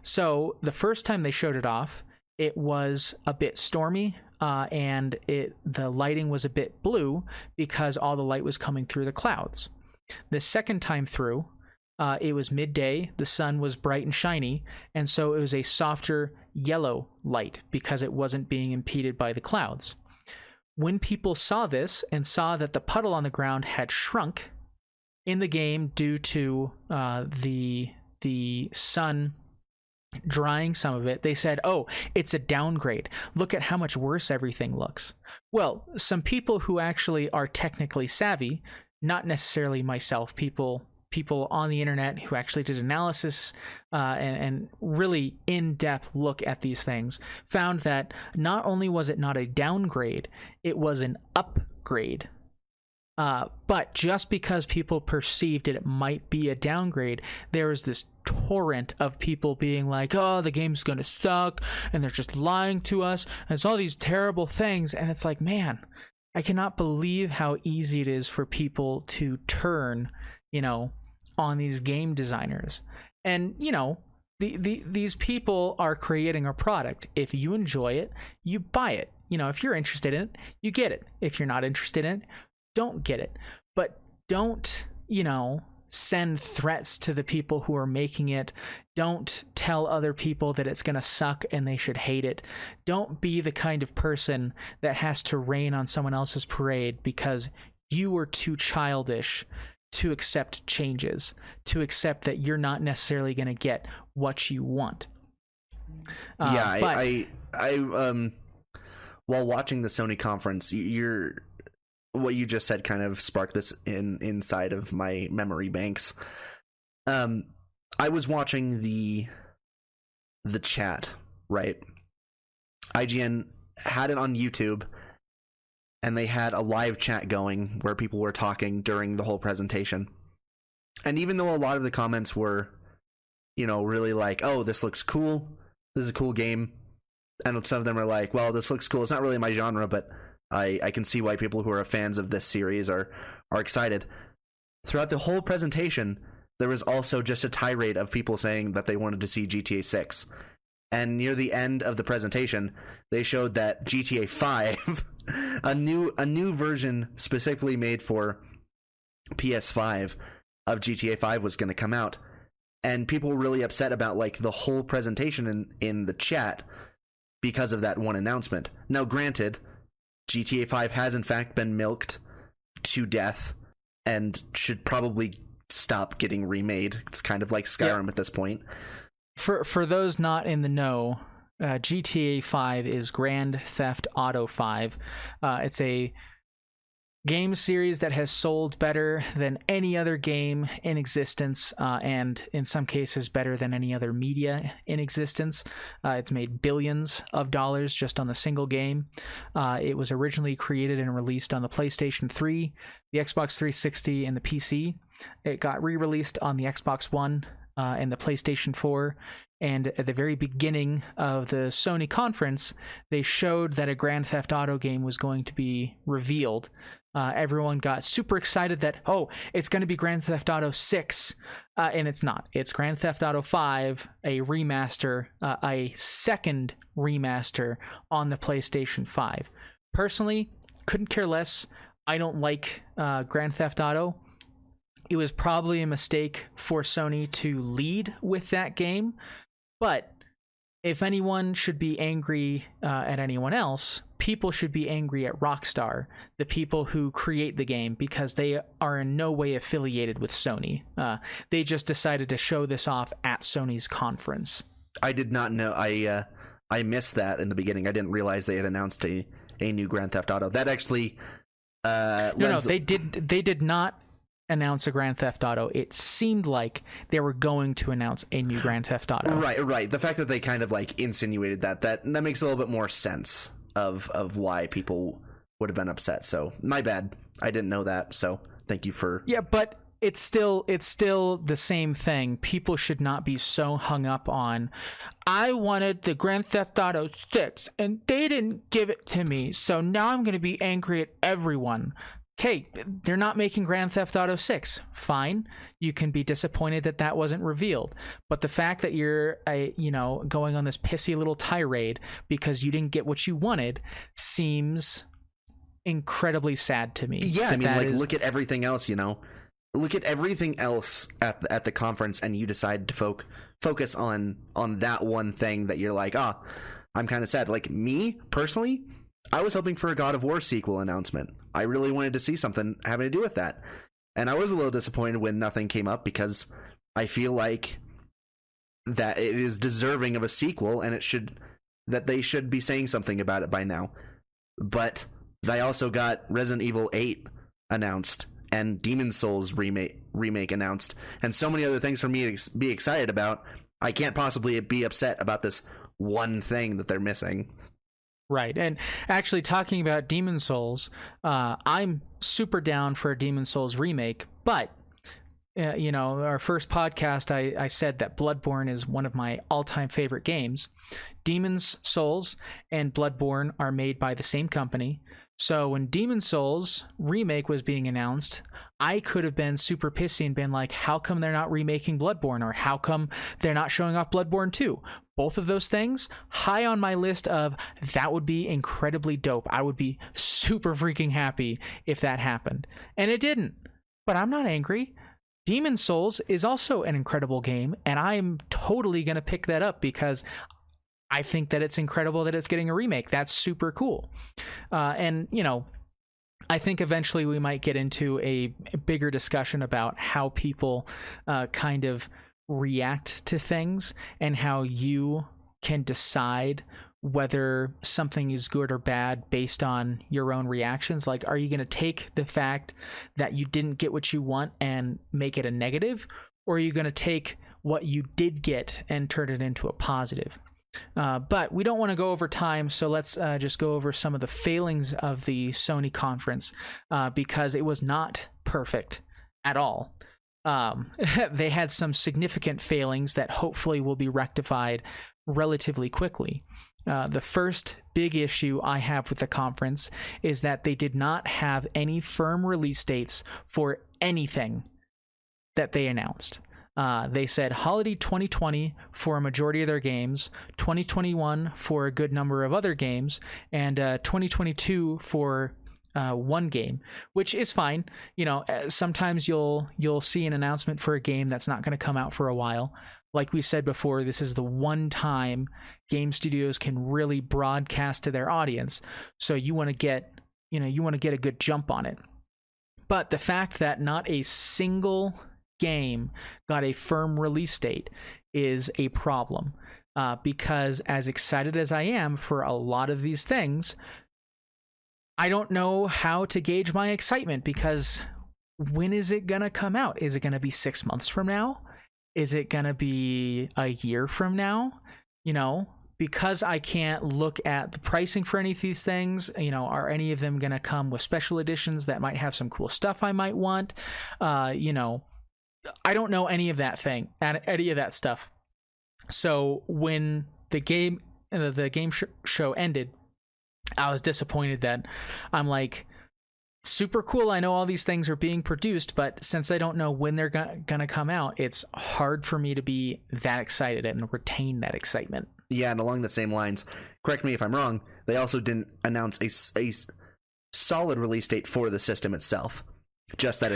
So the first time they showed it off, it was a bit stormy, and the lighting was a bit blue because all the light was coming through the clouds. The second time through, it was midday, the sun was bright and shiny, and so it was a softer yellow light because it wasn't being impeded by the clouds. When people saw this and saw that the puddle on the ground had shrunk in the game due to the sun drying some of it, they said, oh, it's a downgrade. Look at how much worse everything looks. Well, some people who actually are technically savvy, not necessarily myself, people on the internet who actually did analysis and really in-depth look at these things, found that not only was it not a downgrade, it was an upgrade. But just because people perceived it might be a downgrade, there was this torrent of people being like, oh, the game's gonna suck, and they're just lying to us, and it's all these terrible things. And it's like, man, I cannot believe how easy it is for people to turn, on these game designers. And, these people are creating a product. If you enjoy it, you buy it. If you're interested in it, you get it. If you're not interested in it, don't get it. But don't, send threats to the people who are making it. Don't tell other people that it's going to suck and they should hate it. Don't be the kind of person that has to rain on someone else's parade because you were too childish to accept changes, to accept that you're not necessarily going to get what you want. I while watching the Sony conference, what you just said kind of sparked this inside of my memory banks. I was watching the chat, right? IGN had it on YouTube, and they had a live chat going where people were talking during the whole presentation. And even though a lot of the comments were, really like, oh, this looks cool, this is a cool game, and some of them are like, well, this looks cool, it's not really my genre, but I can see why people who are fans of this series are excited. Throughout the whole presentation, there was also just a tirade of people saying that they wanted to see GTA 6. And near the end of the presentation, they showed that GTA 5, a new version specifically made for PS5 of GTA 5 was going to come out. And people were really upset about like the whole presentation in the chat because of that one announcement. Now, granted, GTA 5 has in fact been milked to death and should probably stop getting remade. It's kind of like Skyrim at this point. For those not in the know, GTA 5 is Grand Theft Auto 5. It's a game series that has sold better than any other game in existence, and in some cases better than any other media in existence. It's made billions of dollars just on the single game. It was originally created and released on the PlayStation 3, the Xbox 360, and the PC. It got re-released on the Xbox One and the PlayStation 4, and at the very beginning of the Sony conference, they showed that a Grand Theft Auto game was going to be revealed. Everyone got super excited that, oh, it's going to be Grand Theft Auto 6, and it's not. It's Grand Theft Auto 5, a remaster, a second remaster on the PlayStation 5. Personally, couldn't care less. I don't like Grand Theft Auto. It was probably a mistake for Sony to lead with that game, but if anyone should be angry at anyone else, people should be angry at Rockstar, the people who create the game, because they are in no way affiliated with Sony. They just decided to show this off at Sony's conference. I did not know. I missed that in the beginning. I didn't realize they had announced a new Grand Theft Auto. That actually no, they did not announce a Grand Theft Auto. It seemed like they were going to announce a new Grand Theft Auto. Right. The fact that they kind of like insinuated that makes a little bit more sense of why people would have been upset. So my bad. I didn't know that. So thank you for... Yeah, but it's still the same thing. People should not be so hung up on, I wanted the Grand Theft Auto 6 and they didn't give it to me, so now I'm going to be angry at everyone. Okay, they're not making Grand Theft Auto 6. Fine. You can be disappointed that wasn't revealed. But the fact that you're, going on this pissy little tirade because you didn't get what you wanted seems incredibly sad to me. Yeah, I mean, look at everything else, Look at everything else at the conference, and you decide to focus on that one thing that you're like, I'm kind of sad. Like, me, personally, I was hoping for a God of War sequel announcement. I really wanted to see something having to do with that. And I was a little disappointed when nothing came up, because I feel like that it is deserving of a sequel, and that they should be saying something about it by now. But I also got Resident Evil 8 announced, and Demon's Souls remake announced, and so many other things for me to be excited about. I can't possibly be upset about this one thing that they're missing. Right. And actually, talking about Demon's Souls, I'm super down for a Demon's Souls remake, but our first podcast, I said that Bloodborne is one of my all-time favorite games. Demon's Souls and Bloodborne are made by the same company. So when Demon's Souls remake was being announced, I could have been super pissy and been like, how come they're not remaking Bloodborne? Or how come they're not showing off Bloodborne 2? Both of those things, high on my list of that would be incredibly dope. I would be super freaking happy if that happened. And it didn't. But I'm not angry. Demon's Souls is also an incredible game, and I'm totally going to pick that up because I think that it's incredible that it's getting a remake. That's super cool. And, you know, I think eventually we might get into a bigger discussion about how people kind of react to things and how you can decide whether something is good or bad based on your own reactions. Like, are you going to take the fact that you didn't get what you want and make it a negative, or are you going to take what you did get and turn it into a positive? But we don't want to go over time, so let's just go over some of the failings of the Sony conference, because it was not perfect at all. They had some significant failings that hopefully will be rectified relatively quickly. The first big issue I have with the conference is that they did not have any firm release dates for anything that they announced. They said holiday 2020 for a majority of their games, 2021 for a good number of other games, and 2022 for one game, which is fine. You know, sometimes you'll see an announcement for a game that's not going to come out for a while. Like we said before, this is the one time game studios can really broadcast to their audience. So you want to get a good jump on it. But the fact that not a single game got a firm release date is a problem. Because as excited as I am for a lot of these things, I don't know how to gauge my excitement, because when is it going to come out? Is it going to be 6 months from now? Is it going to be a year from now? You know, because I can't look at the pricing for any of these things, you know, are any of them going to come with special editions that might have some cool stuff I might want? You know, I don't know any of that stuff. So when the game show ended, I was disappointed that I'm like, super cool, I know all these things are being produced, but since I don't know when they're gonna come out, it's hard for me to be that excited and retain that excitement. Yeah, and along the same lines, correct me if I'm wrong, they also didn't announce a solid release date for the system itself. Just that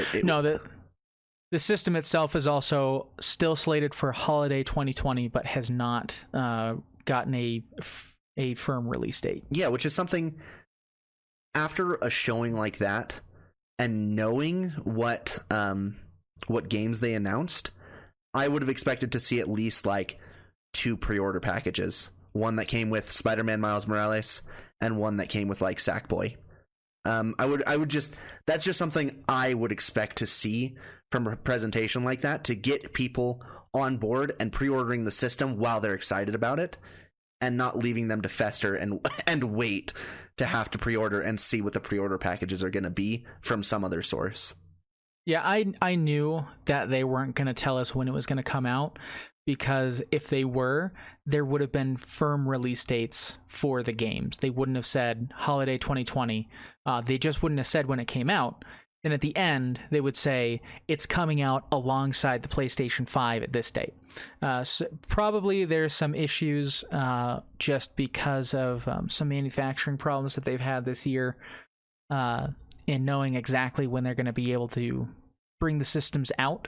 the system itself is also still slated for holiday 2020, but has not gotten a firm release date. Yeah, which is something, after a showing like that and knowing what games they announced, I would have expected to see at least like 2 pre-order packages. One that came with Spider-Man Miles Morales and one that came with like Sackboy. That's just something I would expect to see from a presentation like that, to get people on board and pre-ordering the system while they're excited about it, and not leaving them to fester and wait to have to pre-order and see what the pre-order packages are going to be from some other source. Yeah, I knew that they weren't going to tell us when it was going to come out, because if they were, there would have been firm release dates for the games. They wouldn't have said holiday 2020. They just wouldn't have said when it came out. And at the end, they would say it's coming out alongside the PlayStation 5 at this date. So probably there's some issues just because of some manufacturing problems that they've had this year in knowing exactly when they're going to be able to bring the systems out.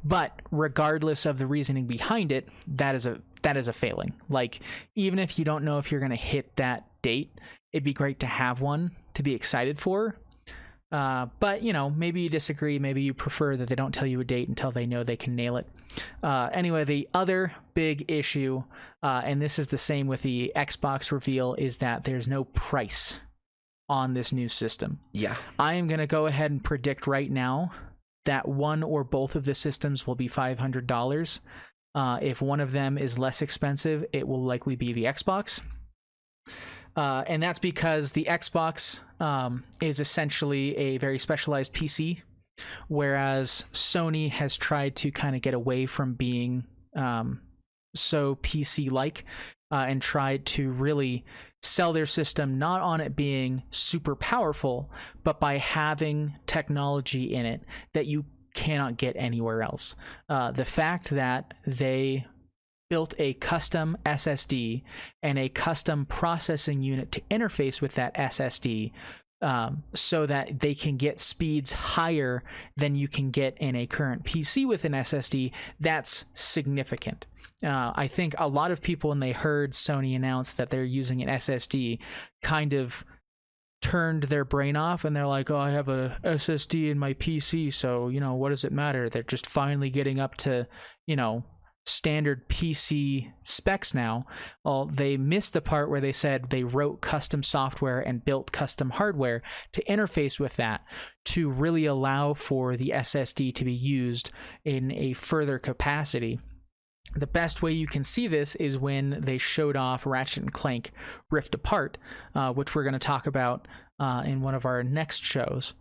But regardless of the reasoning behind it, that is a failing. Like, even if you don't know if you're going to hit that date, it'd be great to have one to be excited for. But, you know, maybe you disagree. Maybe you prefer that they don't tell you a date until they know they can nail it. Anyway, the other big issue, and this is the same with the Xbox reveal, is that there's no price on this new system. Yeah. I am going to go ahead and predict right now that one or both of the systems will be $500. If one of them is less expensive, it will likely be the Xbox. And that's because the Xbox is essentially a very specialized PC, whereas Sony has tried to kind of get away from being so PC-like and tried to really sell their system not on it being super powerful, but by having technology in it that you cannot get anywhere else. The fact that they built a custom SSD and a custom processing unit to interface with that SSD so that they can get speeds higher than you can get in a current PC with an SSD, that's significant. I think a lot of people, when they heard Sony announce that they're using an SSD, kind of turned their brain off, and they're like, oh, I have a SSD in my PC, so, what does it matter? They're just finally getting up to, standard PC specs now. Well, they missed the part where they said they wrote custom software and built custom hardware to interface with that to really allow for the SSD to be used in a further capacity. The best way you can see this is when they showed off Ratchet & Clank Rift Apart, which we're going to talk about in one of our next shows.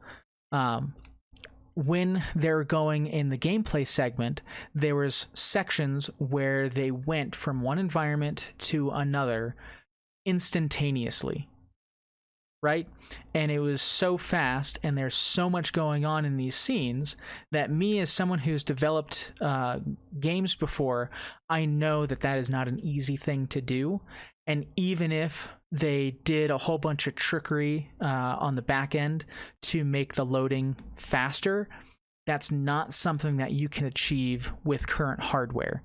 When they're going in the gameplay segment, there was sections where they went from one environment to another instantaneously, right? And it was so fast, and there's so much going on in these scenes that me, as someone who's developed games before, I know that that is not an easy thing to do. And even if they did a whole bunch of trickery on the back end to make the loading faster, that's not something that you can achieve with current hardware.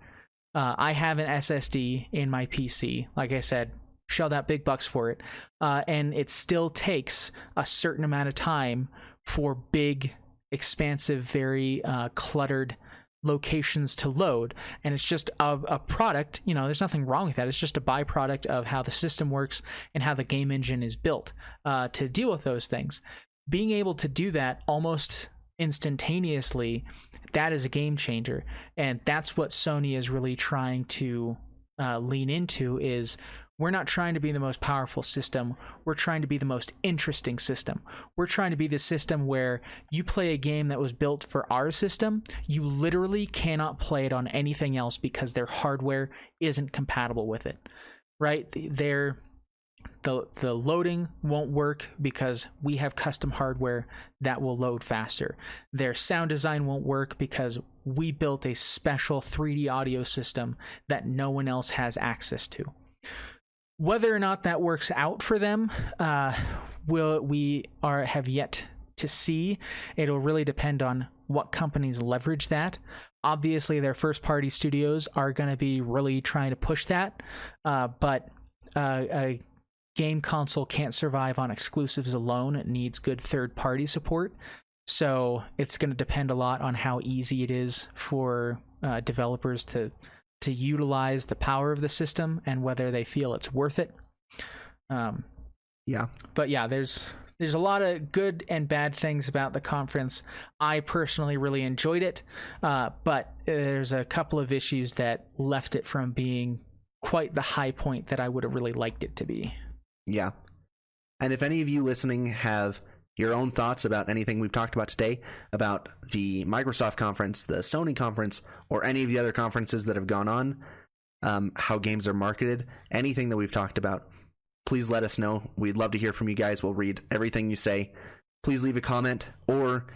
I have an SSD in my PC, like I said, shelled out big bucks for it, and it still takes a certain amount of time for big, expansive, very cluttered locations to load. And it's just a product, there's nothing wrong with that. It's just a byproduct of how the system works and how the game engine is built to deal with those things. Being able to do that almost instantaneously, that is a game changer. And that's what Sony is really trying to lean into. Is we're not trying to be the most powerful system. We're trying to be the most interesting system. We're trying to be the system where you play a game that was built for our system, you literally cannot play it on anything else because their hardware isn't compatible with it, right? The loading won't work because we have custom hardware that will load faster. Their sound design won't work because we built a special 3D audio system that no one else has access to. Whether or not that works out for them, have yet to see. It'll really depend on what companies leverage that. Obviously, their first-party studios are going to be really trying to push that, but a game console can't survive on exclusives alone. It needs good third-party support. So it's going to depend a lot on how easy it is for developers to utilize the power of the system and whether they feel it's worth it. But yeah, there's a lot of good and bad things about the conference. I personally really enjoyed it, but there's a couple of issues that left it from being quite the high point that I would have really liked it to be. Yeah. And if any of you listening have your own thoughts about anything we've talked about today, about the Microsoft conference, the Sony conference, or any of the other conferences that have gone on, how games are marketed, anything that we've talked about, please let us know. We'd love to hear from you guys. We'll read everything you say. Please leave a comment, or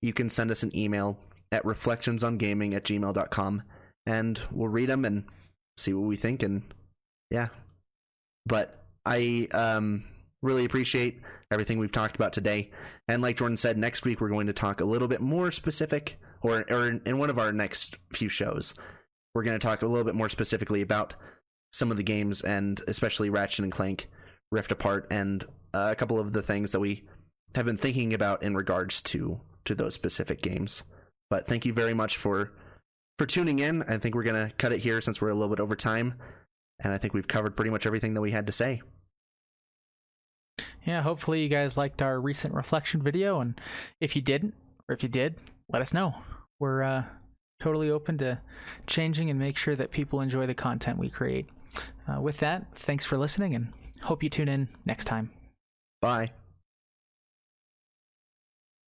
you can send us an email at reflectionsongaming@gmail.com, and we'll read them and see what we think. And yeah, but I really appreciate everything we've talked about today. And like Jordan said, next week we're going to talk a little bit more specific, or in one of our next few shows, we're going to talk a little bit more specifically about some of the games, and especially Ratchet & Clank Rift Apart, and a couple of the things that we have been thinking about in regards to those specific games. But thank you very much for tuning in. I think we're going to cut it here since we're a little bit over time, and I think we've covered pretty much everything that we had to say. Yeah, hopefully you guys liked our recent reflection video, and if you didn't, or if you did, let us know. We're totally open to changing and make sure that people enjoy the content we create. With that, thanks for listening, and hope you tune in next time. Bye.